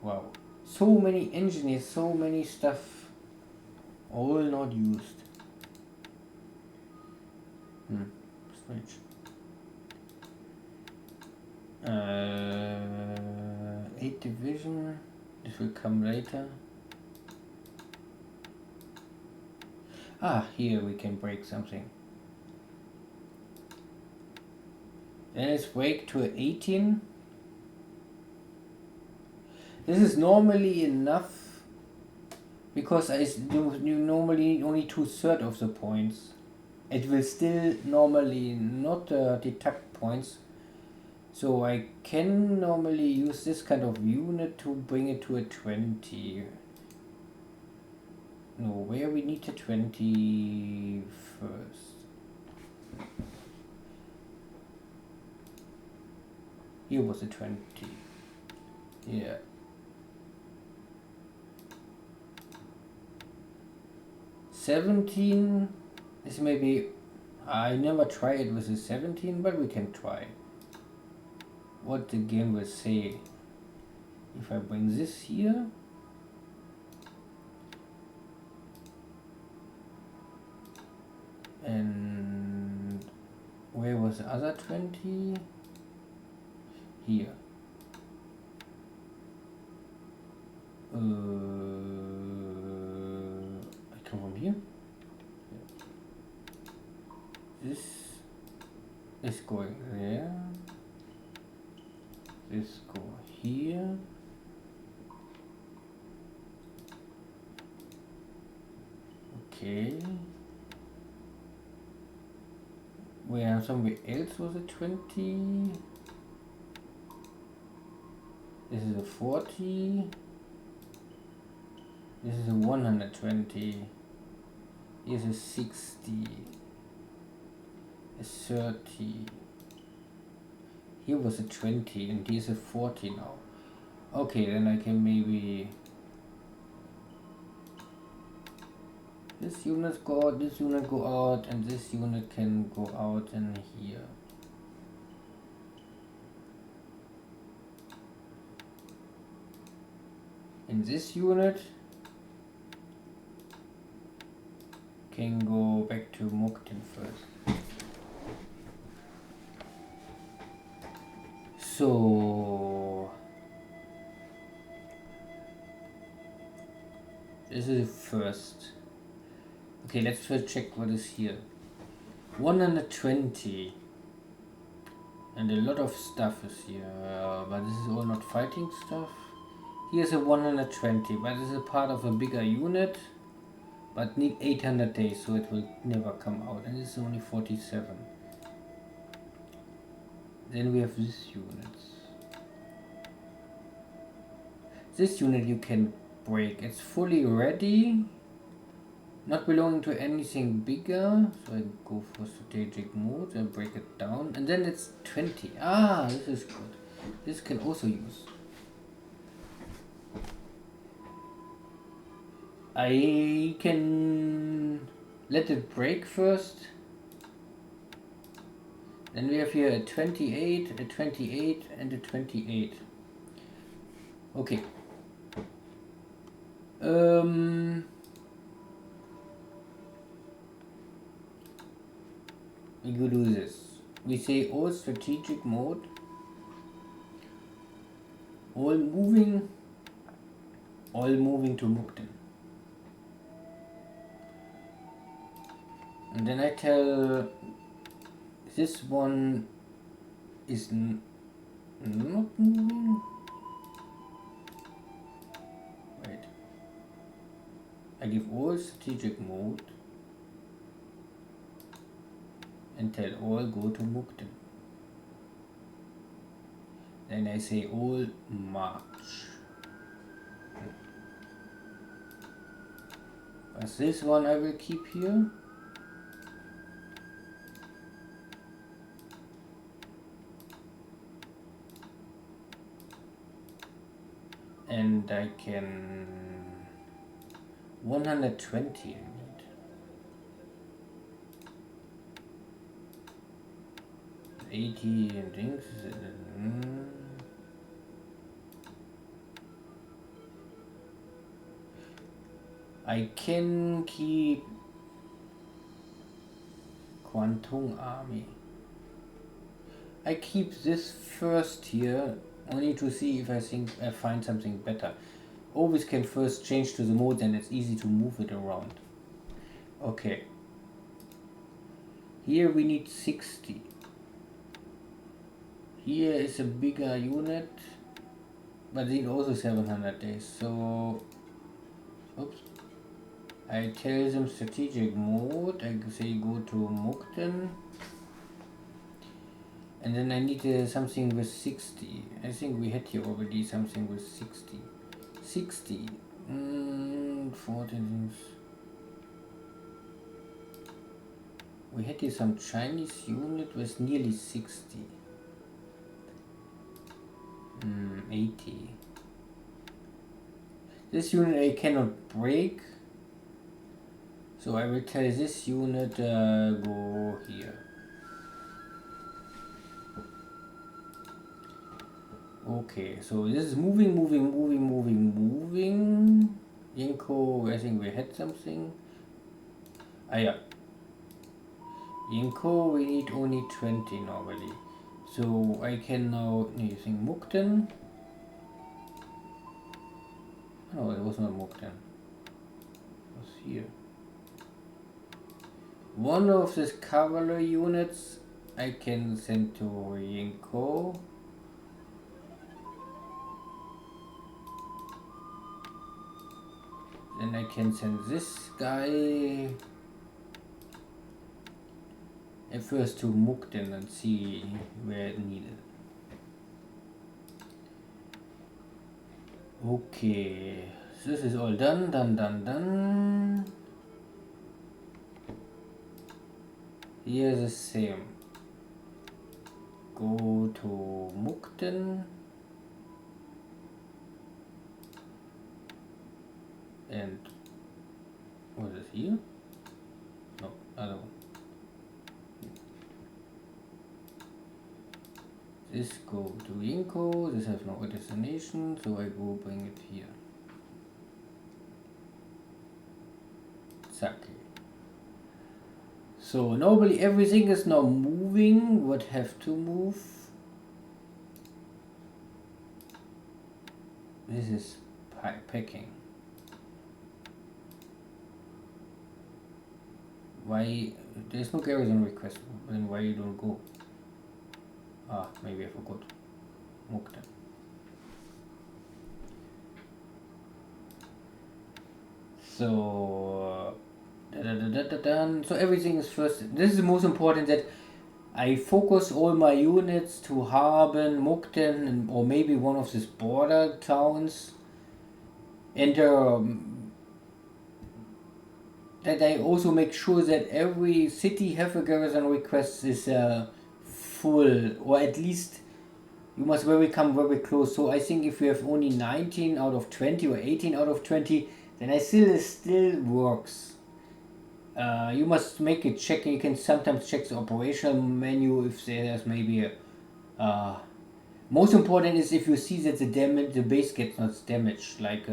Wow. So many engineers, so many stuff. All not used. Strange. 8 division. This will come later. Ah, here we can break something. Then it's break to 18. This is normally enough because I do normally only 2/3 of the points. It will still normally not deduct points. So I can normally use this kind of unit to bring it to a 20. No, where we need a 20 first. Here was a 20. Yeah. $17 is maybe, I never try it with a 17, but we can try. What the game will say. If I bring this here. And where was the other 20? Here. I come from here. This is going there. This go here. Okay. Where somewhere else was a 20. This is a 40. This is a 120. Here's a 60. A 30. Here was a 20 and here's a 40 now. Okay, then I can maybe this unit go out, this unit go out, and this unit can go out in here. And this unit can go back to Mukden first. So this is the first. Okay, let's first check what is here. 120. And a lot of stuff is here, but this is all not fighting stuff. Here's a 120, but this is a part of a bigger unit, but need 800 days, so it will never come out. And this is only 47. Then we have this unit. This unit you can break. It's fully ready. Not belonging to anything bigger. So I go for strategic mode and break it down. And then it's 20. Ah, this is good. This can also use. I can let it break first. Then we have here a 28, a 28, and a 28. Okay. We go do this. We say all strategic mode. All moving to Mukden. And then I tell this one is not moving. Wait. I give all strategic mode and tell all go to Mukden. Then I say all march. But this one I will keep here. And I can 120 in it. $80 and things. I can keep Kwantung Army. I keep this first here, only to see if I think I find something better. Always can first change to the mode, and it's easy to move it around. Okay. Here we need 60. Here is a bigger unit, but they need also 700 days. So, oops. I tell them strategic mode. I say go to Mukden. And then I need something with 60. I think we had here already something with 60. 60. 14 things. We had here some Chinese unit with nearly 60. 80. This unit I cannot break. So I will tell this unit go here. Okay, so this is moving. Yinko, I think we had something. Ah yeah. Yinko, we need only 20 normally. So I can now using Mukden. No, it was not Mukden. It was here. One of these cavalry units I can send to Yinko. Then I can send this guy at first to Mukden and see where it needed. Okay, this is all done. Here the same. Go to Mukden and what is here? No, other one. This go to Yinko. This has no destination, so I go bring it here. Exactly. So normally everything is now moving. What have to move? This is packing. Why there's no garrison request? Then why you don't go? Ah, maybe I forgot. Mukden. So so everything is first. This is the most important, that I focus all my units to Haben, Mukden, or maybe one of these border towns, and that I also make sure that every city have a garrison request is full, or at least you must come very close. So I think if you have only 19 out of 20 or 18 out of 20, then it still works. You must make it check. You can sometimes check the operational menu if there's maybe a. Most important is if you see that the base gets not damaged. Like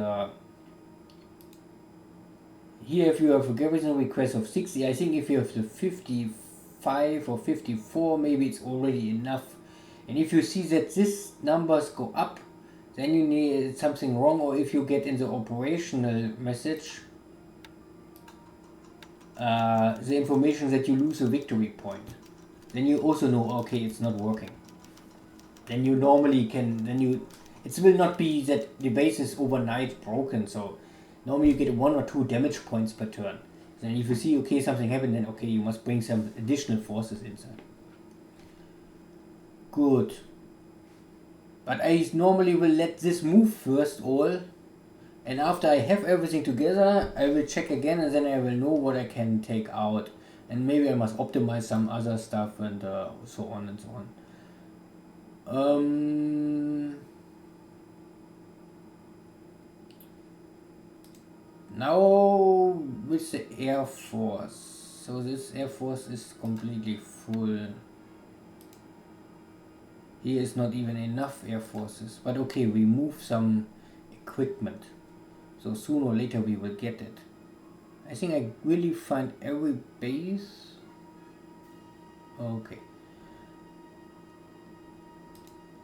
here, if you have a garrison request of 60, I think if you have the 55 or 54, maybe it's already enough. And if you see that these numbers go up, then you need something wrong. Or if you get in the operational message the information that you lose a victory point. Then you also know, okay, it's not working. Then you normally can, it will not be that the base is overnight broken, so normally you get 1 or 2 damage points per turn. Then if you see, okay, something happened, then okay, you must bring some additional forces inside. Good. But I normally will let this move first all, and after I have everything together, I will check again, and then I will know what I can take out. And maybe I must optimize some other stuff and so on and so on. Now with the Air Force. So this Air Force is completely full. Here is not even enough Air Forces. But okay, we move some equipment. So sooner or later we will get it. I think I really find every base. Okay.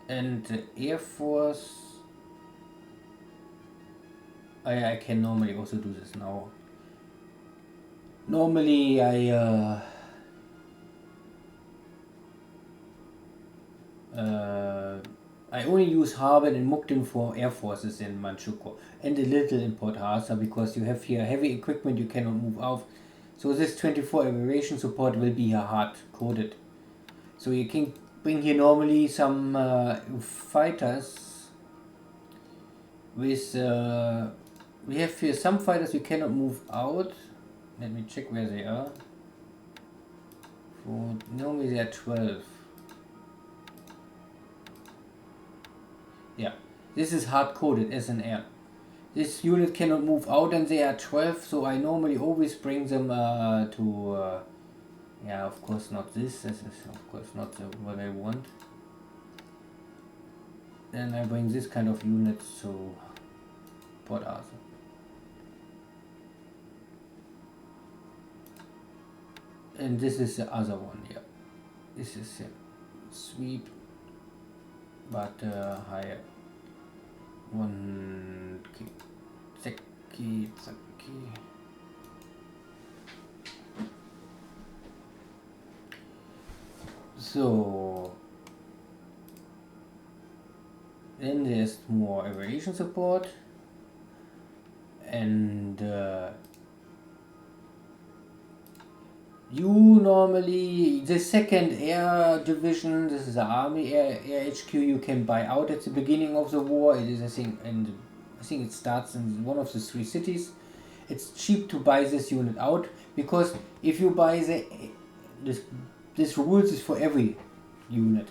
And the Air Force, I can normally also do this now. Normally I only use Harbin and Mukden for Air Forces in Manchukuo, and a little in Port Arthur, because you have here heavy equipment you cannot move out. So this 24 aviation support will be hard coded. So you can bring here normally some fighters with we have here some fighters we cannot move out. Let me check where they are. For normally they are 12. Yeah, this is hard coded as an air. This unit cannot move out and they are 12, so I normally always bring them to yeah, of course not this. This is of course not what I want. Then I bring this kind of units to Port Arthur. And this is the other one, yeah. This is a sweep, but higher. One Zeki. So then there's more aviation support, and you normally, the second air division, this is the army air HQ, you can buy out at the beginning of the war. It is, I think, and I think it starts in one of the 3 cities. It's cheap to buy this unit out, because if you buy this rules is for every unit.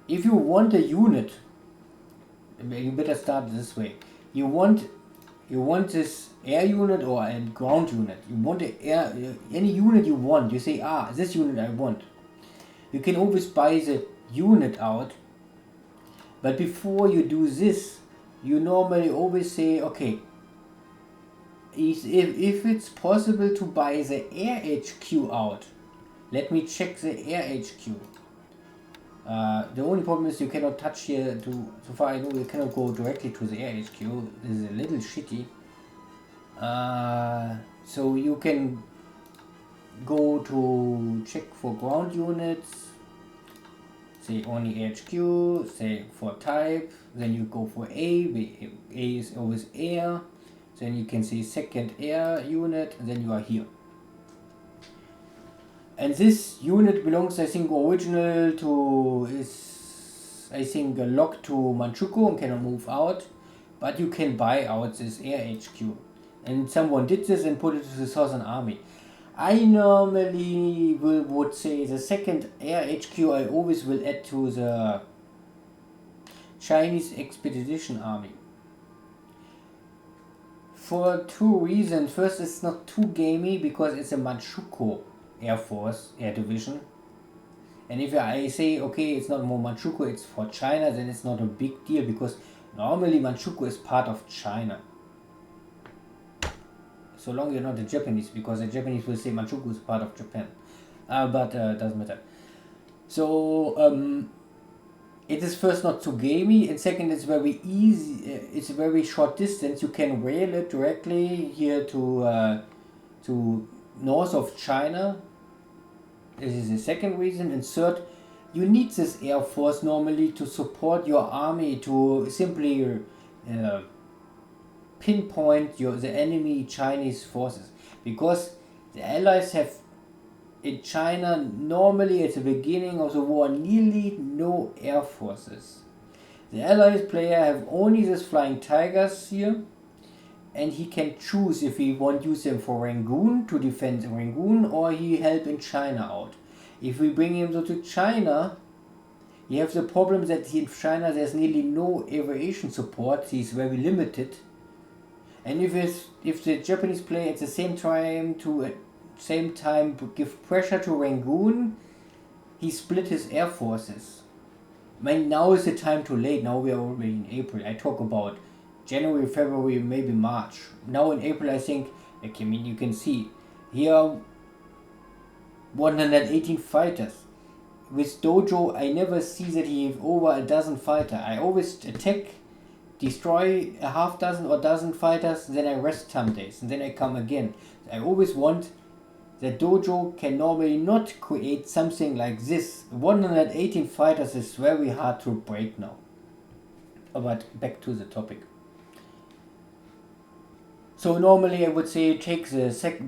If you want a unit, you better start this way. You want this air unit or a ground unit. You want any unit you want. You say, this unit I want. You can always buy the unit out. But before you do this, you normally always say, okay, if it's possible to buy the air HQ out, let me check the air HQ. The only problem is you cannot touch here. So far I know you cannot go directly to the air HQ. This is a little shitty. So you can go to check for ground units, say only HQ, say for type, then you go for A is always air, then you can say second air unit, and then you are here. And this unit belongs, I think, original to, is I think locked to Manchukuo and cannot move out, but you can buy out this air HQ. And someone did this and put it to the Southern Army. I normally would say the second air HQ I always will add to the Chinese Expedition Army. For 2 reasons. First, it's not too gamey because it's a Manchukuo Air Force, Air Division. And if I say, okay, it's not more Manchukuo, it's for China, then it's not a big deal, because normally Manchukuo is part of China. So long you're not the Japanese, because the Japanese will say Manchukuo is part of Japan. But doesn't matter. So it is first not too gamey, and second it's very easy. It's a very short distance. You can rail it directly here to to north of China. This is the second reason. And third, you need this air force normally to support your army, to simply pinpoint the enemy Chinese forces, because the Allies have in China normally at the beginning of the war nearly no air forces. The Allies player have only these flying tigers here, and he can choose if he want to use them for Rangoon to defend Rangoon, or he help in China out. If we bring him to China, you have the problem that in China there's nearly no aviation support. He's very limited. And if the Japanese player at the same time give pressure to Rangoon, he split his air forces. Now is the time too late. Now we are already in April. I talk about January, February, maybe March. Now in April, I think, you can see here 118 fighters. With Dojo, I never see that he have over a dozen fighters. I always attack, destroy a half dozen or dozen fighters, then I rest some days, and then I come again. I always want that Dojo can normally not create something like this. 118 fighters is very hard to break now. But back to the topic. So normally I would say take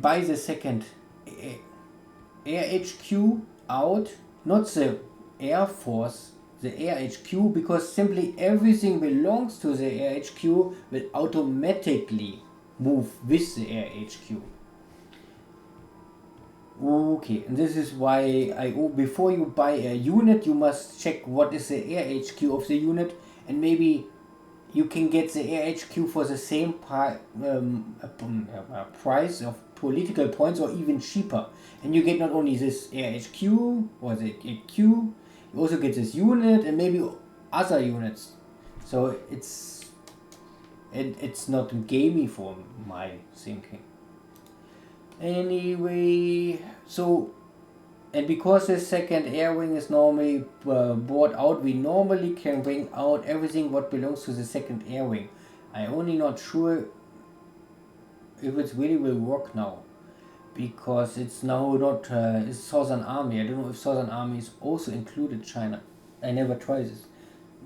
buy the second Air HQ out, not the Air Force, the Air HQ, because simply everything belongs to the Air HQ will automatically move with the Air HQ. Okay, and this is why before you buy a unit, you must check what is the Air HQ of the unit, and maybe you can get the Air HQ for the same price of political points, or even cheaper. And you get not only this Air HQ or the HQ, you also get this unit and maybe other units. So it's not gamey for my thinking. Anyway, so, and because the second air wing is normally bought out, we normally can bring out everything what belongs to the second air wing. I only not sure if it really will work now, because it's now not it's Southern Army. I don't know if Southern Army is also included China. I never tried this,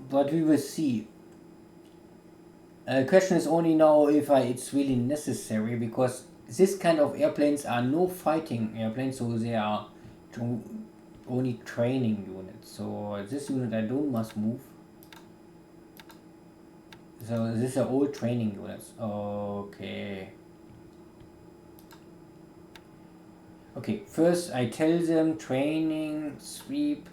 but we will see. The question is only now if it's really necessary, because this kind of airplanes are no fighting airplanes, so they are only training units. So this unit I don't must move. So these are all training units. Okay, first I tell them training, sweep,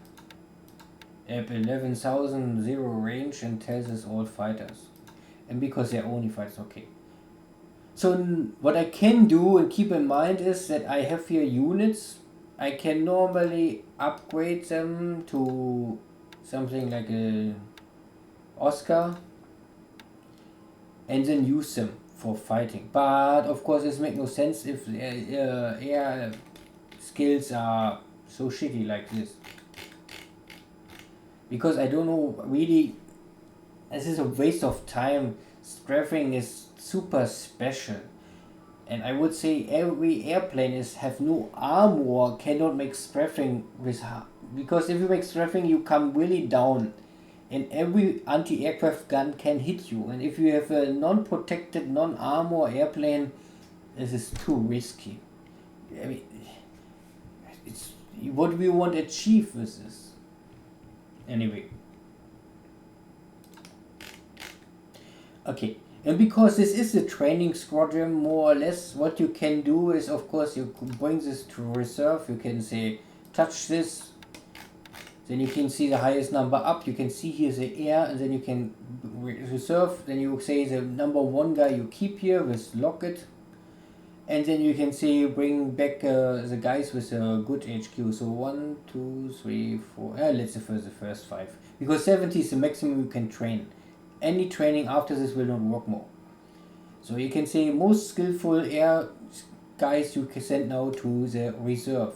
up 11,000, 0 range, and tells us all fighters. And because they're only fighters, okay. So what I can do and keep in mind is that I have here units. I can normally upgrade them to something like a Oscar and then use them for fighting. But of course this makes no sense if air skills are so shitty like this. Because I don't know really, this is a waste of time. Strafing is super special, and I would say every airplane have no armor, cannot make strafing with, because if you make strafing you come really down, and every anti-aircraft gun can hit you, and if you have a non-protected, non-armor airplane, this is too risky. I mean, it's what we want to achieve with this. Anyway. Okay, and because this is a training squadron, more or less, what you can do is, of course, you can bring this to reserve. You can say, touch this, then you can see the highest number up. You can see here the air, and then you can reserve. Then you say the number 1 guy you keep here with lock it, and then you can say bring back the guys with a good HQ. So 1, 2, 3, 4. Let's say first the first 5, because 70 is the maximum you can train. Any training after this will not work more. So you can say most skillful air guys you can send now to the reserve.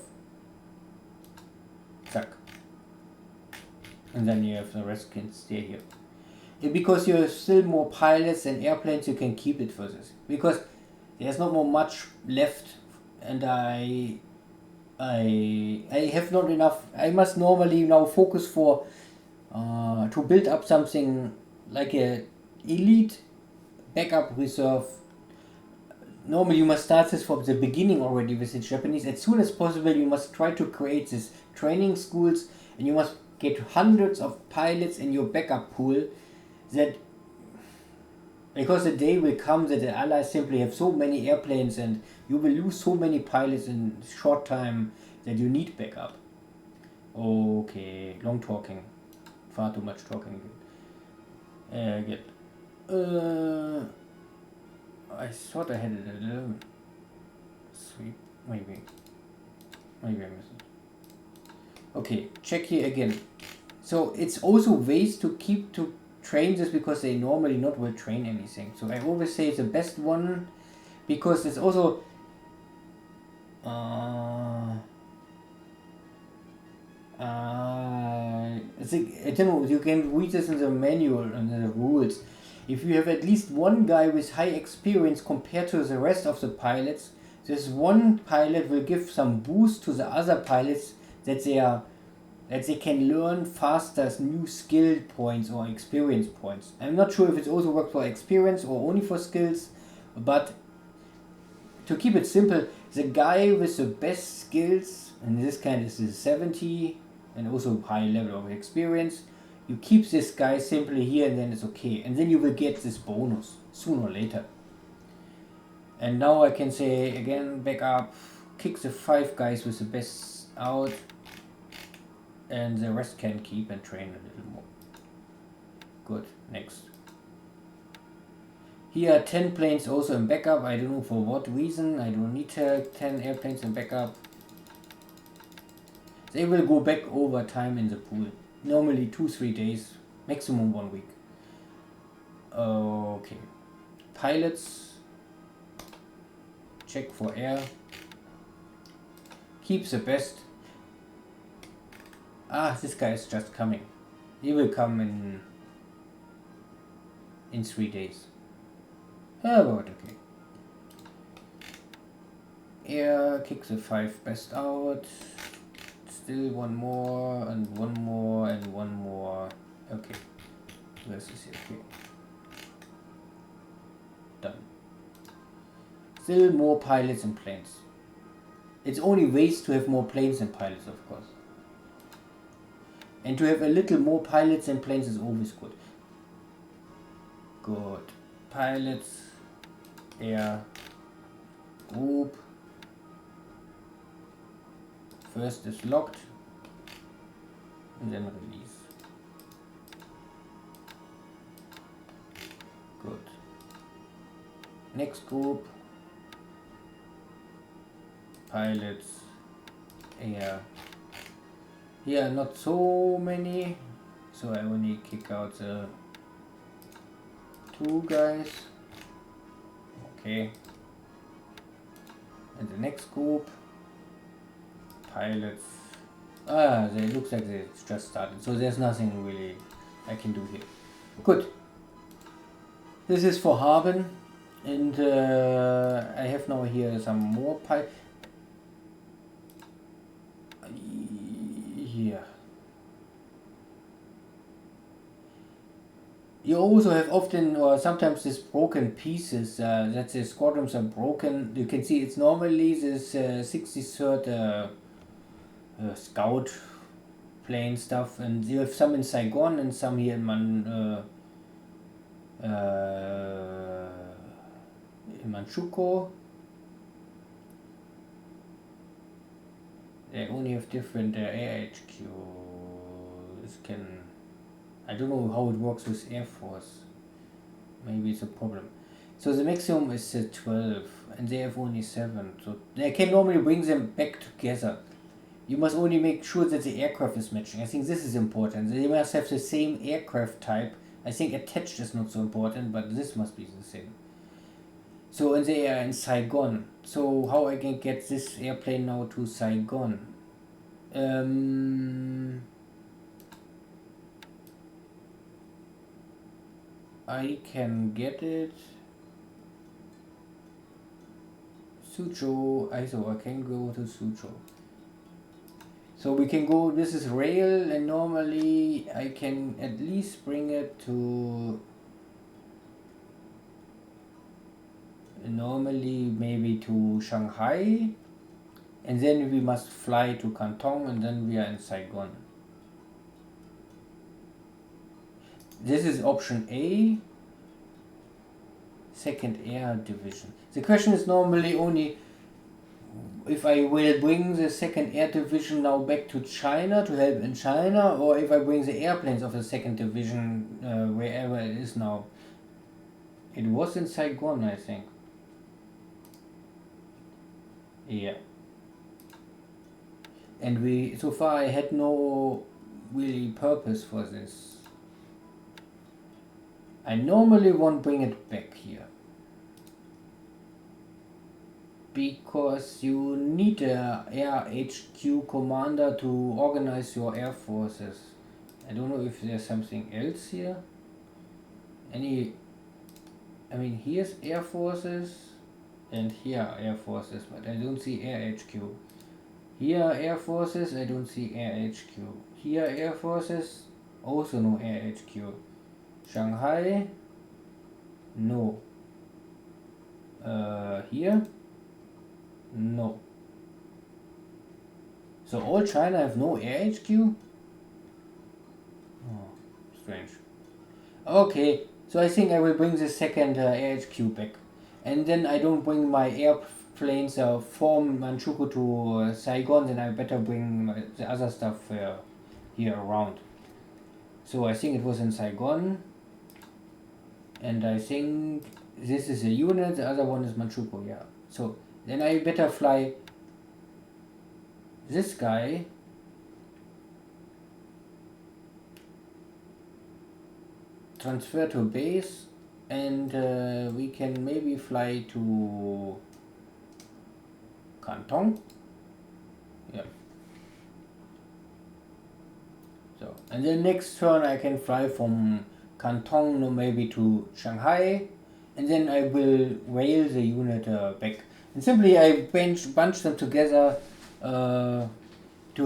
Zack. And then you have the rest can stay here. And because you have still more pilots and airplanes, you can keep it for this. Because there's not more much left and I have not enough. I must normally now focus for to build up something like a elite backup reserve. Normally you must start this from the beginning already with the Japanese. As soon as possible you must try to create this training schools, and you must get hundreds of pilots in your backup pool, that because the day will come that the Allies simply have so many airplanes and you will lose so many pilots in short time that you need backup. Okay, long talking. Far too much talking. Again. I thought I had it at 11. Sweep. Maybe I missed it. Okay, check here again. So it's also ways to keep to train this, because they normally not will train anything. So I always say it's the best one, because it's also I don't know, you can read this in the manual and the rules. If you have at least one guy with high experience compared to the rest of the pilots, this one pilot will give some boost to the other pilots, that they can learn faster new skill points or experience points. I'm not sure if it also works for experience or only for skills, but to keep it simple, the guy with the best skills, and this kind is the 70 and also high level of experience, you keep this guy simply here, and then it's okay, and then you will get this bonus sooner or later. And now I can say again, back up, kick the 5 guys with the best out, and the rest can keep and train a little more. Good, next. Here are 10 planes also in backup. I don't know for what reason. I don't need 10 airplanes in backup. They will go back over time in the pool. Normally 2-3 days, maximum 1 week. Okay. Pilots. Check for air. Keep the best. This guy is just coming. He will come in 3 days. But okay. Air, kick the 5 best out. Still one more and one more and one more. Okay. This is okay. Done. Still more pilots and planes. It's only ways to have more planes and pilots, of course. And to have a little more pilots and planes is always good. Good. Pilots. Air. Group. First is locked. And then release. Good. Next group. Pilots. Air. Here not so many, so I only kick out the 2 guys. Okay. And the next group, pilots. They looks like they just started, so there's nothing really I can do here. Good. This is for Haben, and I have now here some more here. You also have often or sometimes these broken pieces, that the squadrons are broken. You can see it's normally this 63rd scout plane stuff, and you have some in Saigon and some here in Manchukuo. They only have different AHQ. This can, I don't know how it works with Air Force. Maybe it's a problem. So the maximum is 12, and they have only 7. So they can normally bring them back together. You must only make sure that the aircraft is matching. I think this is important. They must have the same aircraft type. I think attached is not so important, but this must be the same. So, and they are in Saigon. So how I can get this airplane now to Saigon? I can get it Suzhou, I can go to Suzhou. So we can go, this is rail, and normally I can at least bring it to, normally maybe to Shanghai, and then we must fly to Canton, and then we are in Saigon. This is option A, second air division. The question is normally only if I will bring the second air division now back to China to help in China, or if I bring the airplanes of the second division wherever it is now. It was in Saigon, I think. Yeah. And we, so far I had no really purpose for this. I normally won't bring it back here, because you need a air HQ commander to organize your air forces. I don't know if there's something else here. I mean, here's air forces and here air forces, but I don't see air HQ. Here air forces, I don't see air HQ. Here air forces, also no air HQ. Shanghai, no. Here, no. So all China have no air HQ? Oh, strange. Okay, so I think I will bring the second air HQ back. And then I don't bring my airplanes from Manchukuo to Saigon, then I better bring the other stuff here around. So I think it was in Saigon. And I think this is a unit, the other one is Manchukuo, yeah. So then I better fly this guy transfer to base, and we can maybe fly to Canton. Yeah. So, and then next turn I can fly from Canton maybe to Shanghai, and then I will rail the unit back. And simply I bunch them together to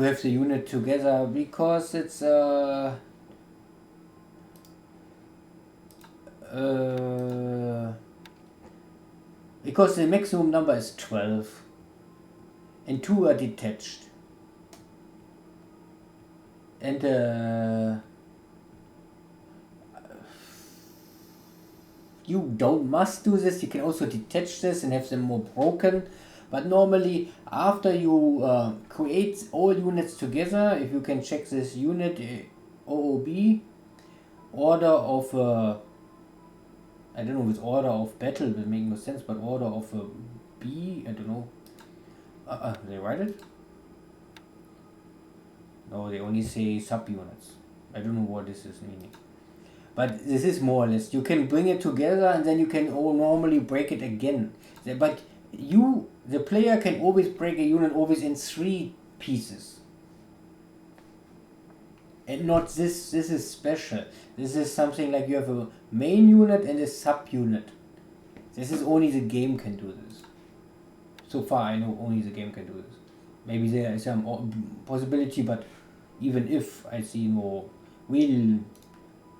have the unit together, because it's because the maximum number is 12 and 2 are detached, and you must do this. You can also detach this and have them more broken, but normally after you create all units together, if you can check this unit OOB, order of I don't know if it's order of battle will make no sense, but order of B, I don't know. They write it? No, they only say subunits. I don't know what this is meaning. But this is more or less, you can bring it together and then you can normally break it again. But you, the player, can always break a unit always in 3 pieces. And not this is special. This is something like you have a main unit and a subunit. This is only the game can do this. So far I know only the game can do this. Maybe there is some possibility, but even if, I see no real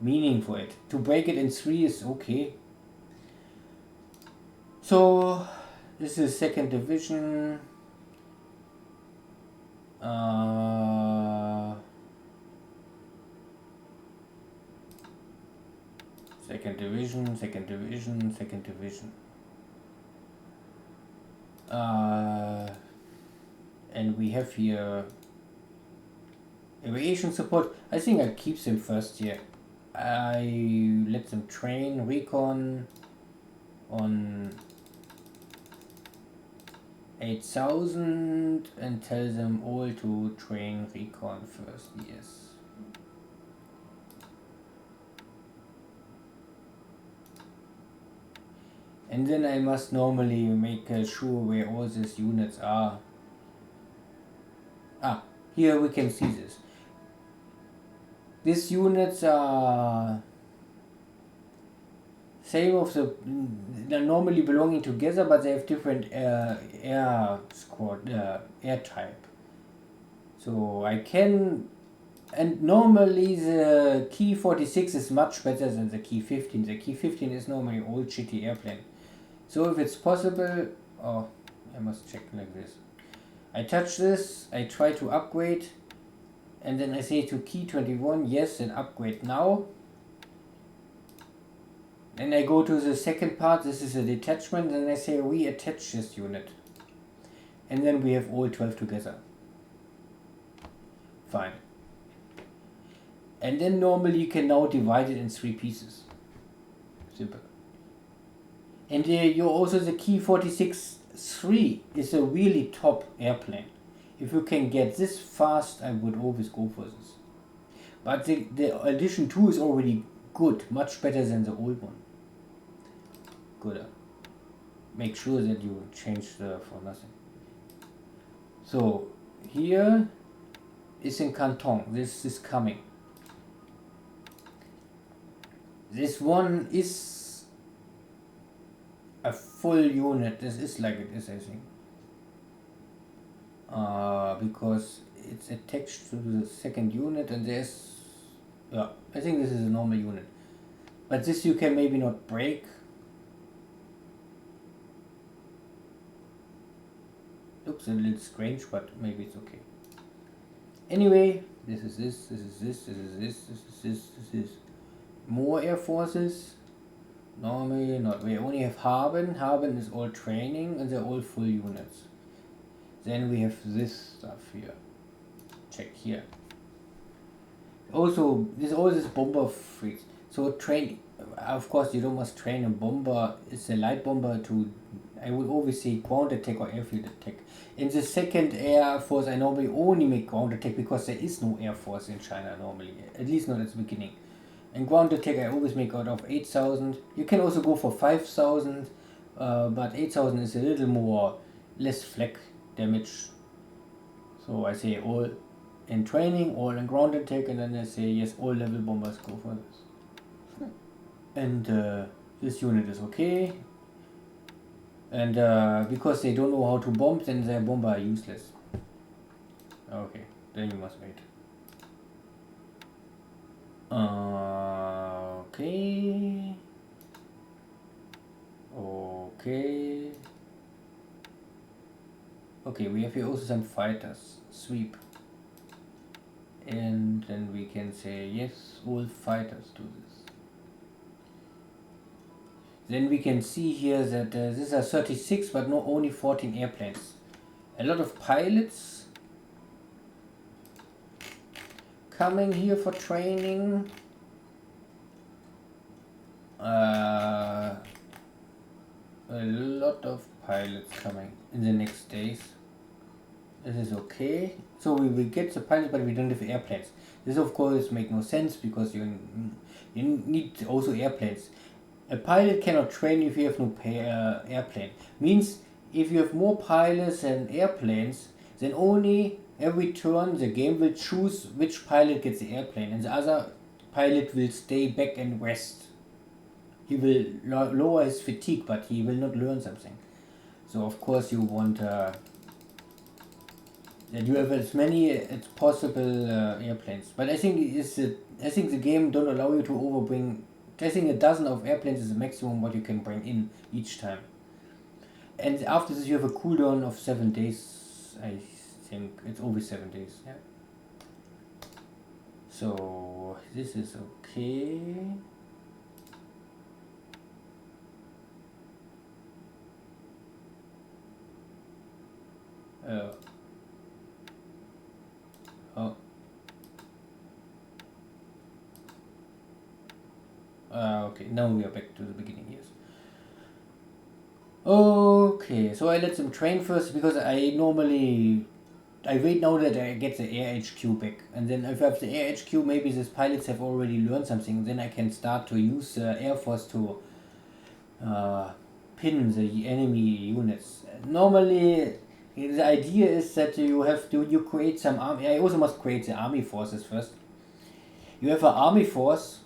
meaning for it. To break it in 3 is okay. So this is second division. Second division, second division, second division. And we have here aviation support. I think I keep them first here. I let them train recon on 8000 and tell them all to train recon first, yes. And then I must normally make sure where all these units are. Here we can see this. These units are same of they're normally belonging together, but they have different air squad, air type. So I can, and normally the Key 46 is much better than the Key 15. The Key 15 is normally old shitty airplane. So if it's possible, oh, I must check like this. I touch this, I try to upgrade, and then I say to Key 21, yes, and upgrade now. Then I go to the second part, this is a detachment, and I say reattach this unit. And then we have all 12 together. Fine. And then normally you can now divide it in 3 pieces. Simple. And you're also the Key 46-3 is a really top airplane. If you can get this fast, I would always go for this. But the edition 2 is already good, much better than the old one. Good. Make sure that you change the for nothing. So here is in Canton. This is coming. This one is a full unit. This is like it is, I think. Because it's attached to the second unit, and there's, yeah, I think this is a normal unit. But this you can maybe not break. Looks a little strange, but maybe it's okay. Anyway, this is this, this is this, this is this, this is this, this is more air forces. Normally not. We only have Haben. Haben is all training, and they're all full units. Then we have this stuff here. Check here. Also, this all this bomber freaks. So train. Of course, you don't must train a bomber. It's a light bomber to. I would always say ground attack or airfield attack. In the second Air Force, I normally only make ground attack because there is no Air Force in China normally. At least not at the beginning. And ground attack I always make out of 8,000. You can also go for 5,000, but 8,000 is a little more, less flak damage. So I say all in training, all in ground attack, and then I say yes, all level bombers go for this. And this unit is okay. And because they don't know how to bomb, then their bomber are useless. Okay, then you must wait. Okay. Okay. Okay, we have here also some fighters. Sweep. And then we can say yes, all fighters do this. Then we can see here that these are 36, but no, only 14 airplanes. A lot of pilots coming here for training. A lot of pilots coming in the next days. This is okay. So we will get the pilots, but we don't have airplanes. This of course makes no sense because you need also airplanes. A pilot cannot train if you have no airplane. Means if you have more pilots than airplanes, then only every turn the game will choose which pilot gets the airplane, and the other pilot will stay back and rest. He will lower his fatigue, but he will not learn something. So of course you want that you have as many as possible airplanes. But I think the game don't allow you to overbring. I think a dozen of airplanes is the maximum what you can bring in each time. And after this you have a cooldown of 7 days. I think it's always 7 days. Yeah. So this is okay. Okay, now we are back to the beginning, yes. Okay, so I let them train first because I wait now that I get the Air HQ back. And then if I have the Air HQ, maybe these pilots have already learned something. Then I can start to use the Air Force to pin the enemy units. Normally, the idea is that you create some army. I also must create the army forces first. You have an army force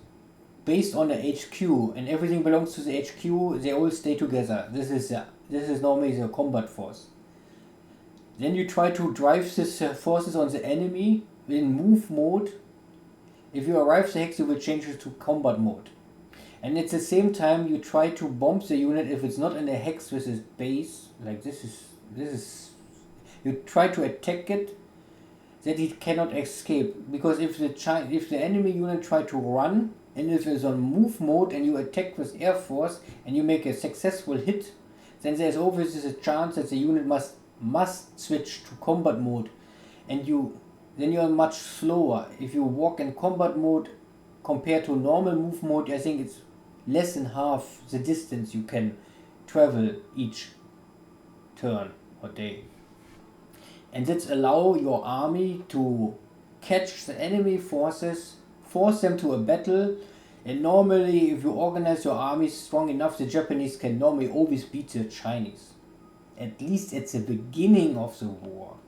based on the HQ, and everything belongs to the HQ. They all stay together. This is normally the combat force. Then you try to drive these forces on the enemy in move mode. If you arrive the hex, you will change it to combat mode. And at the same time, you try to bomb the unit if it's not in a hex with its base. Like this is. You try to attack it, that it cannot escape. Because if the enemy unit try to run, and if it's on move mode and you attack with air force and you make a successful hit, then there's always a chance that the unit must switch to combat mode, and then you're much slower. If you walk in combat mode compared to normal move mode, I think it's less than half the distance you can travel each turn or day. And that's allow your army to catch the enemy forces, force them to a battle, and normally if you organize your army strong enough, the Japanese can normally always beat the Chinese. At least at the beginning of the war.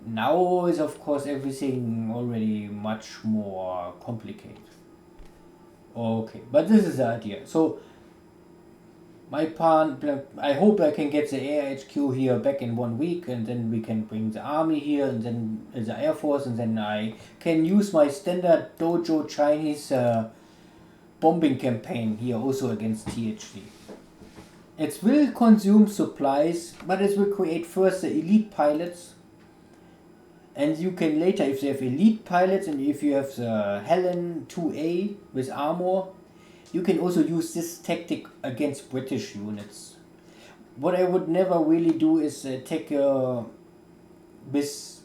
Now is of course everything already much more complicated. Okay, but this is the idea. So my plan, I hope I can get the Air HQ here back in 1 week, and then we can bring the army here, and then the Air Force, and then I can use my standard dojo Chinese bombing campaign here also against THG. It will consume supplies, but it will create first the elite pilots, and you can later, if they have elite pilots and if you have the Helen 2A with armor, you can also use this tactic against British units. What I would never really do is attack with this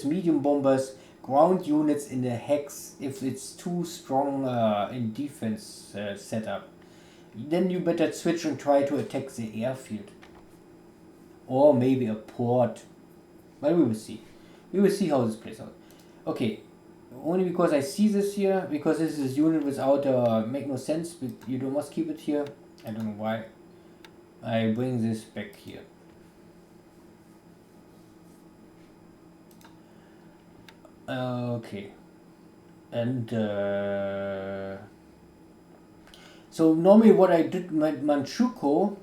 medium bombers ground units in the hex if it's too strong in defense setup. Then you better switch and try to attack the airfield. Or maybe a port. But we will see. We will see how this plays out. Okay. Only because I see this here. Because this is a unit without make no sense. But you must keep it here. I don't know why. I bring this back here. Okay. And so normally what I did with Manchukuo,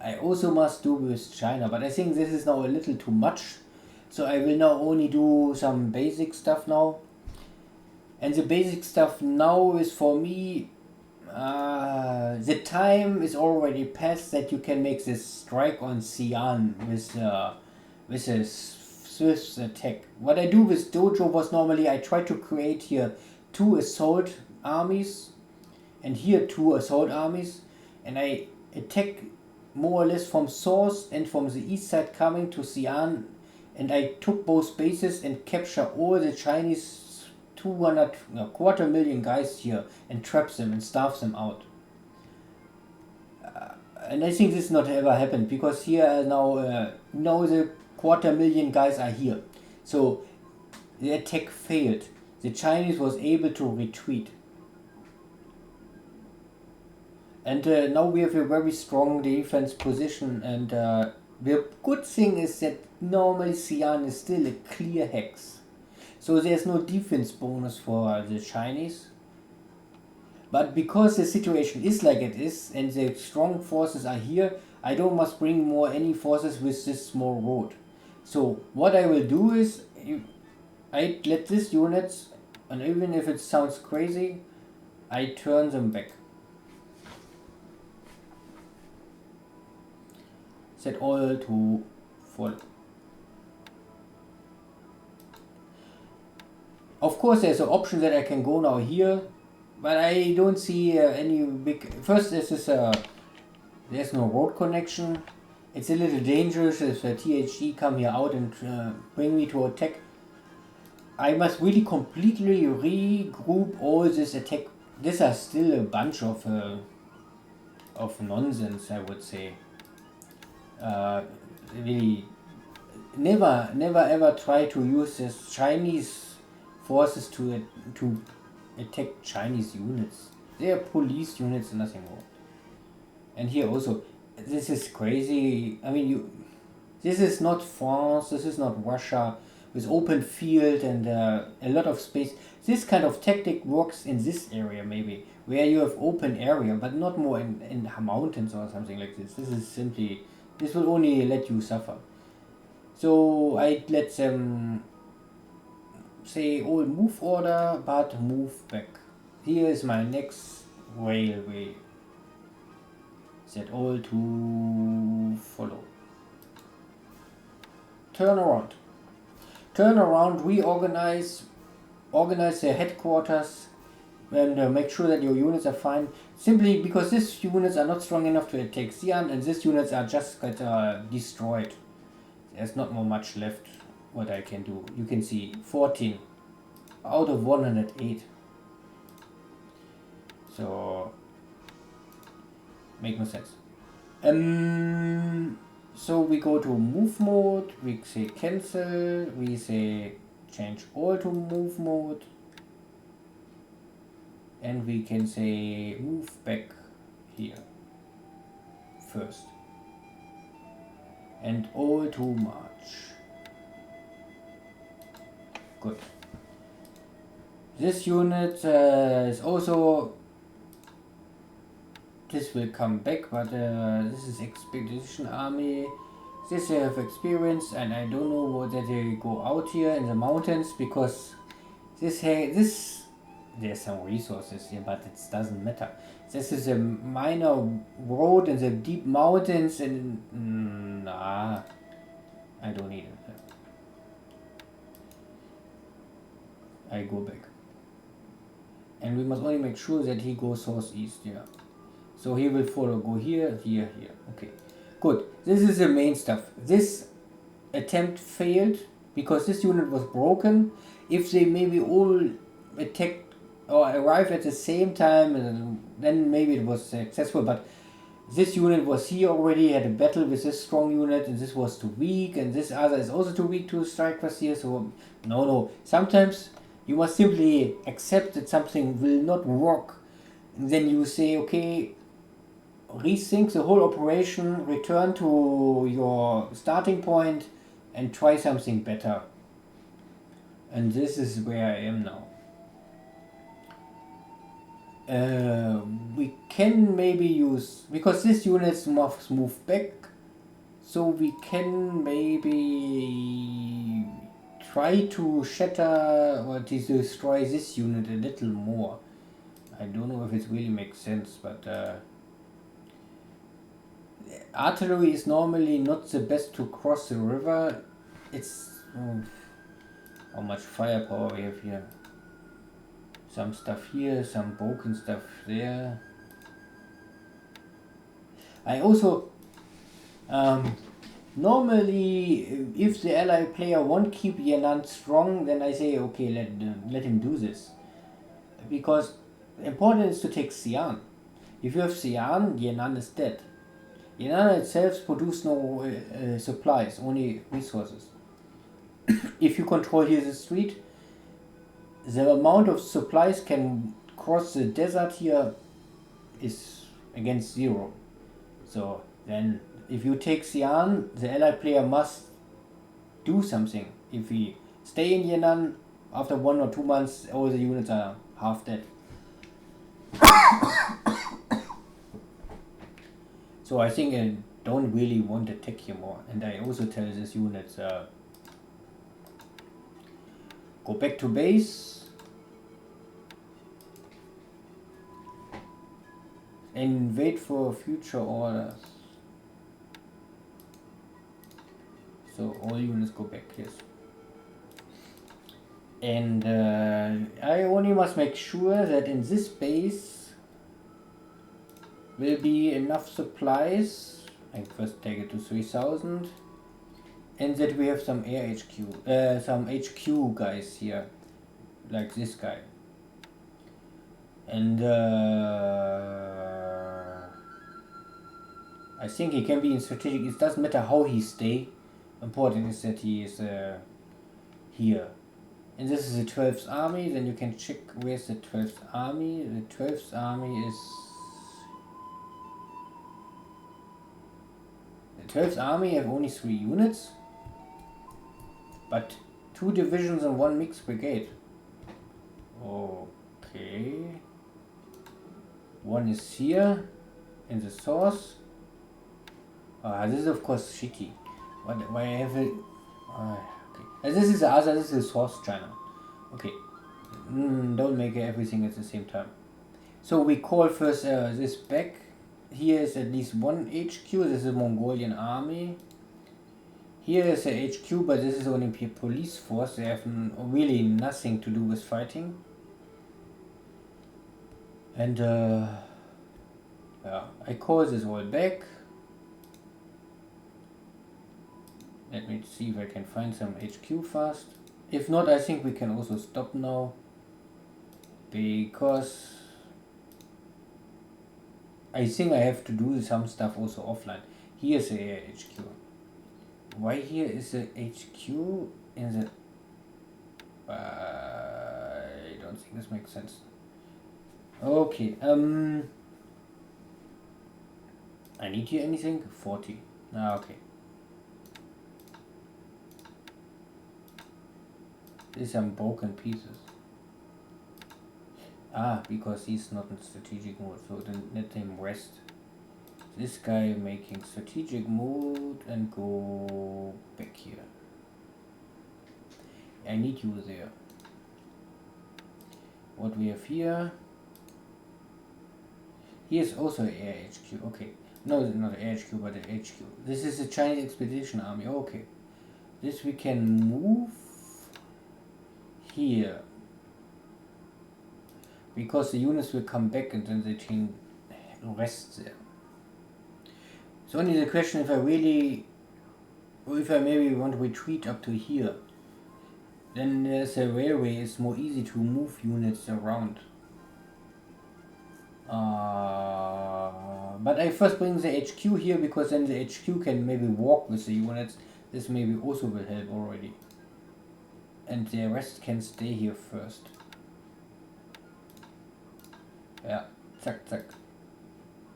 I also must do with China, but I think this is now a little too much. So I will now only do some basic stuff now. And the basic stuff now is for me, the time is already past that you can make this strike on Xi'an with a swift attack. What I do with Dojo was normally I try to create here 2 assault armies, and here 2 assault armies, and I attack more or less from source and from the east side coming to Xi'an, and I took both bases and capture all the Chinese 250,000 guys here and trap them and starve them out. And I think this not ever happened, because here now the 250,000 guys are here. So the attack failed. The Chinese was able to retreat. And now we have a very strong defense position, and the good thing is that normally Xi'an is still a clear hex. So there's no defense bonus for the Chinese. But because the situation is like it is, and the strong forces are here, I don't must bring more any forces with this small road. So what I will do is, I let these units, and even if it sounds crazy, I turn them back. Set all to full. Of course there's an option that I can go now here, but I don't see any big... First there's no road connection. It's a little dangerous if the THG come here out and bring me to attack. I must really completely regroup all this attack. These are still a bunch of nonsense, I would say. Really, never ever try to use this Chinese forces to attack Chinese units. They are police units and nothing more. And here also, this is crazy. I mean, this is not France, this is not Russia. with open field and a lot of space. This kind of tactic works in this area maybe, where you have open area, but not more in mountains or something like this. This is simply, this will only let you suffer. So I let them say all move order, but move back. Here is my next railway. Set all to follow. Turn around. Turn around, reorganize, organize their headquarters, and make sure that your units are fine. Simply because these units are not strong enough to attack Xi'an, and these units are just destroyed. There's not more much left what I can do. You can see 14 out of 108. So make no sense. So we go to move mode, we say cancel, we say change all to move mode, and we can say move back here first, and all to march. Good. This unit is also, this will come back, but this is expedition army. This they have experience, and I don't know whether they go out here in the mountains, because this there's some resources here, but it doesn't matter. This is a minor road in the deep mountains, and nah, I don't need it. I go back, and we must only make sure that he goes southeast. Yeah. So he will follow, go here, here, here. Okay, good. This is the main stuff. This attempt failed because this unit was broken. If they maybe all attacked or arrived at the same time, then maybe it was successful. But this unit was here already, had a battle with this strong unit, and this was too weak, and this other is also too weak to strike us here. So no. Sometimes you must simply accept that something will not work. And then you say, okay, rethink the whole operation, return to your starting point, and try something better. And this is where I am now. We can maybe use, because this unit must move back, so we can maybe try to shatter or to destroy this unit a little more. I don't know if it really makes sense, but artillery is normally not the best to cross the river. It's how much firepower we have here. Some stuff here, some broken stuff there. I also normally, if the allied player won't keep Yan'an strong, then I say okay, let him do this, because important is to take Xi'an. If you have Xi'an, Yan'an is dead. Yan'an itself produces no supplies, only resources. If you control here the street, the amount of supplies can cross the desert here is against 0. So then if you take Xi'an, the allied player must do something. If we stay in Yan'an, after 1 or 2 months all the units are half dead. So I think I don't really want to attack here more, and I also tell this unit go back to base and wait for future orders. So all units go back, yes. And I only must make sure that in this base will be enough supplies. I first take it to 3000, and that we have some air HQ, some HQ guys here, like this guy. And I think he can be in strategic. It doesn't matter how he stay. Important is that he is here. And this is the 12th army. Then you can check where's the 12th army. The 12th army is. The 12th army have only 3 units, but 2 divisions and 1 mixed brigade. Okay. One is here in the source. This is of course shitty. Why I have it? Okay. This is the other. This is the source channel. Okay. Don't make everything at the same time. So we call first this back. Here is at least one HQ. This is a Mongolian army. Here is a HQ, but this is only a police force. They have really nothing to do with fighting. And yeah, I call this all back. Let me see if I can find some HQ fast. If not, I think we can also stop now. Because I think I have to do some stuff also offline. Here's the HQ. Why here is the HQ in the... I don't think this makes sense. Okay, I need here anything? 40. Okay. These are broken pieces. Because he's not in strategic mode, so then let him rest. This guy making strategic mode and go back here. I need you there. What we have here? Here's also Air HQ. Okay. No, not Air HQ, but the HQ. This is the Chinese Expedition Army. Okay. This we can move here. Because the units will come back and then they can rest there. It's only the question if I really, or if I maybe want to retreat up to here. Then there's a railway, it's more easy to move units around. But I first bring the HQ here because then the HQ can maybe walk with the units. This maybe also will help already. And the rest can stay here first. Yeah, zack, zack.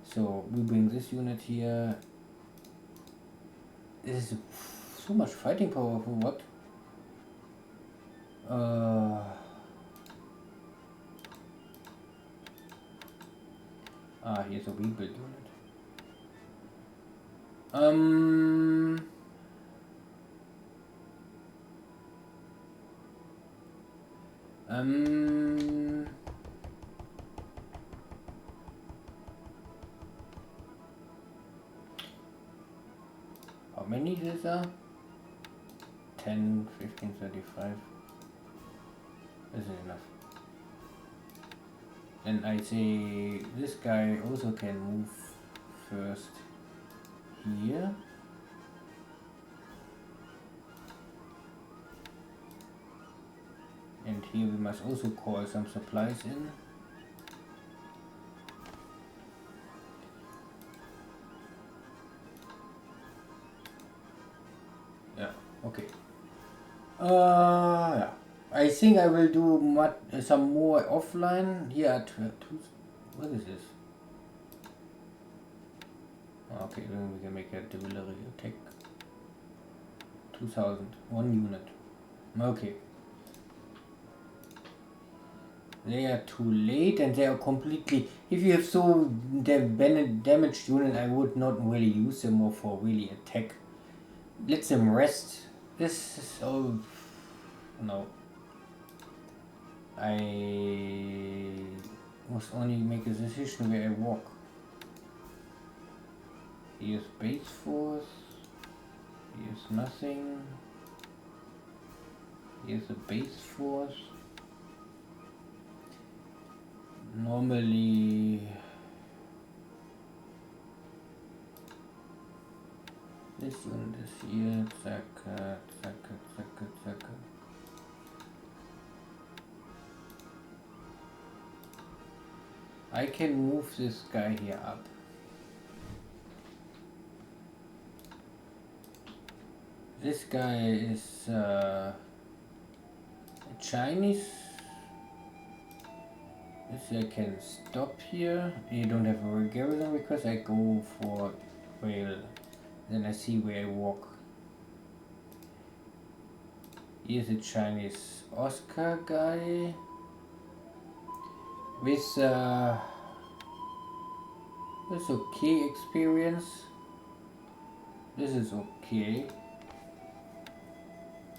So we bring this unit here. This is so much fighting power for what? Here's a rebuild unit. How many these are? 10, 15, 35. Isn't enough. And I say this guy also can move first here. And here we must also call some supplies in. Yeah, okay. Yeah. I think I will do some more offline here at what is this? Okay, then we can make a delivery attack. 2000, 1 unit. Okay. They are too late and they are completely... If you have so damaged unit, I would not really use them more for really attack. Let them rest. This is all... No. I must only make a decision where I walk. Here's base force. Here's nothing. Here's a base force. Normally this unit is here. Zack, zack, zack, zack. I can move this guy here up. This guy is a Chinese. This I can stop here. You don't have a garrison because I go for rail. Then I see where I walk. Here's a Chinese Oscar guy with this okay experience. This is okay.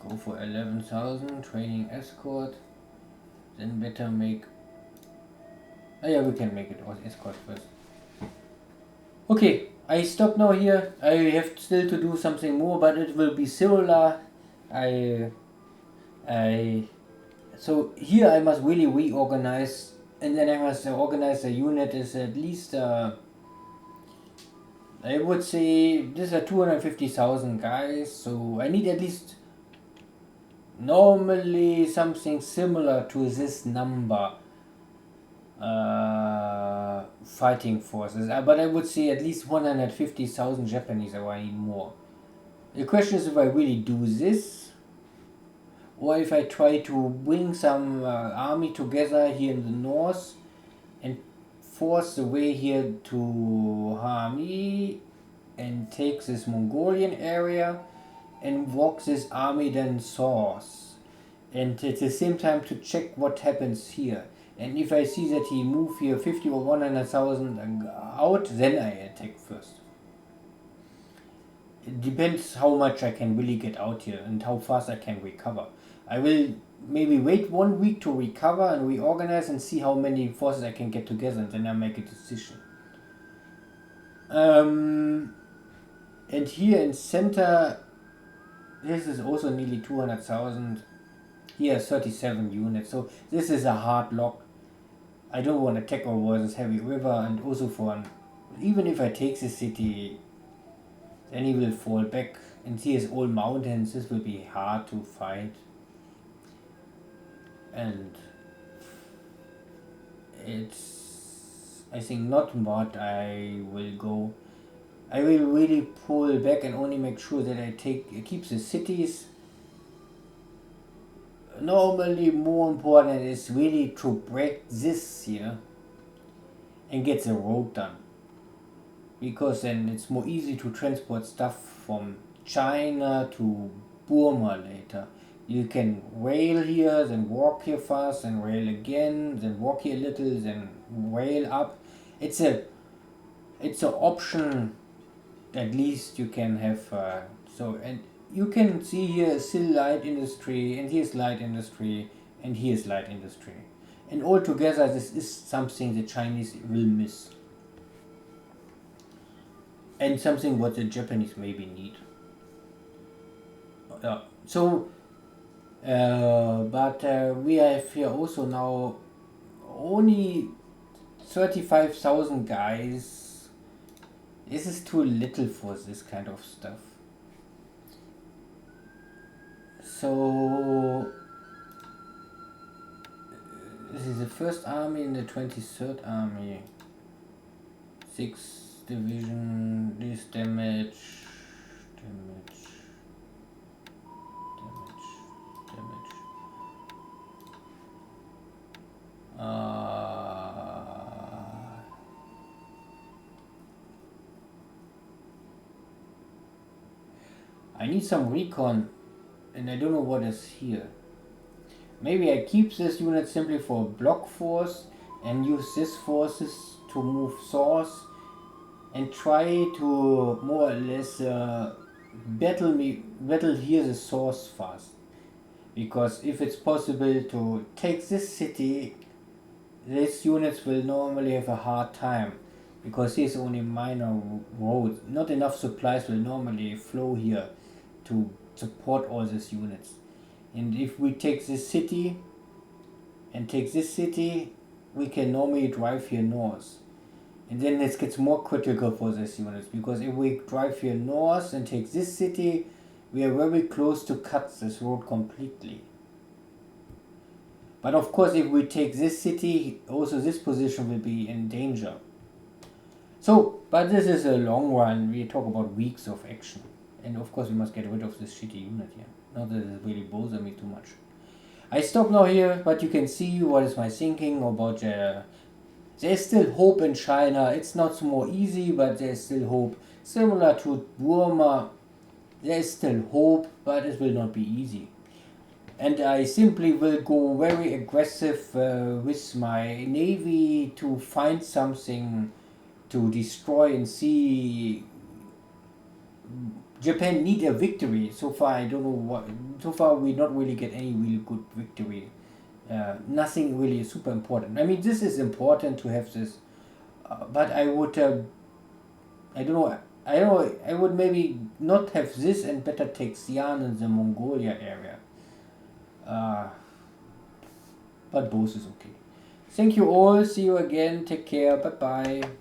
Go for 11,000 training escort. Then better make. Oh yeah, we can make it escort first. Okay, I stop now here. I have still to do something more, but it will be similar. So here I must really reorganize, and then I must organize the unit is at least I would say these are 250,000 guys, so I need at least normally something similar to this number fighting forces, but I would say at least 150,000 Japanese, or I need more. The question is if I really do this, or if I try to bring some army together here in the north and force the way here to Hami and take this Mongolian area and walk this army then south, and at the same time to check what happens here. And if I see that he move here 50 or 100,000 out, then I attack first. It depends how much I can really get out here and how fast I can recover. I will maybe wait 1 week to recover and reorganize and see how many forces I can get together, and then I make a decision. And here in center, this is also nearly 200,000. Here 37 units, so this is a hard lock. I don't want to take over this heavy river, and also for even if I take the city, then he will fall back, and here's all mountains. This will be hard to fight, and it's I think not what I will go. I will really pull back and only make sure that I keep the cities. Normally more important is really to break this here and get the road done, because then it's more easy to transport stuff from China to Burma later. You can rail here, then walk here fast, then rail again, then walk here a little, then rail up. It's an option. At least you can have and you can see here still light industry, and here's light industry, and here's light industry, and all together this is something the Chinese will miss, and something what the Japanese maybe need. But we have here also now only 35,000 guys. This is too little for this kind of stuff. So this is the 1st army and the 23rd army. 6th division, this damage. I need some recon, and I don't know what is here. Maybe I keep this unit simply for block force and use this forces to move south and try to more or less battle here the source fast. Because if it's possible to take this city, these units will normally have a hard time, because here's only minor roads. Not enough supplies will normally flow here to support all these units. And if we take this city and take this city, we can normally drive here north. And then it gets more critical for these units, because if we drive here north and take this city, we are very close to cut this road completely. But of course, if we take this city, also this position will be in danger. So, but this is a long run. We talk about weeks of action. And of course we must get rid of this shitty unit here. Not that it really bothers me too much. I stop now here, but you can see what is my thinking about there's still hope in China. It's not more easy, but there's still hope. Similar to Burma, there is still hope, but it will not be easy. and I simply will go very aggressive with my navy to find something to destroy and see. Japan need a victory. So far, I don't know what. So far, we not really get any really good victory. Nothing really super important. I mean, this is important to have this, but I would. I don't know. I don't know. I would maybe not have this and better take Xi'an in the Mongolia area. Uh, but both is okay. Thank you all. See you again. Take care. Bye bye.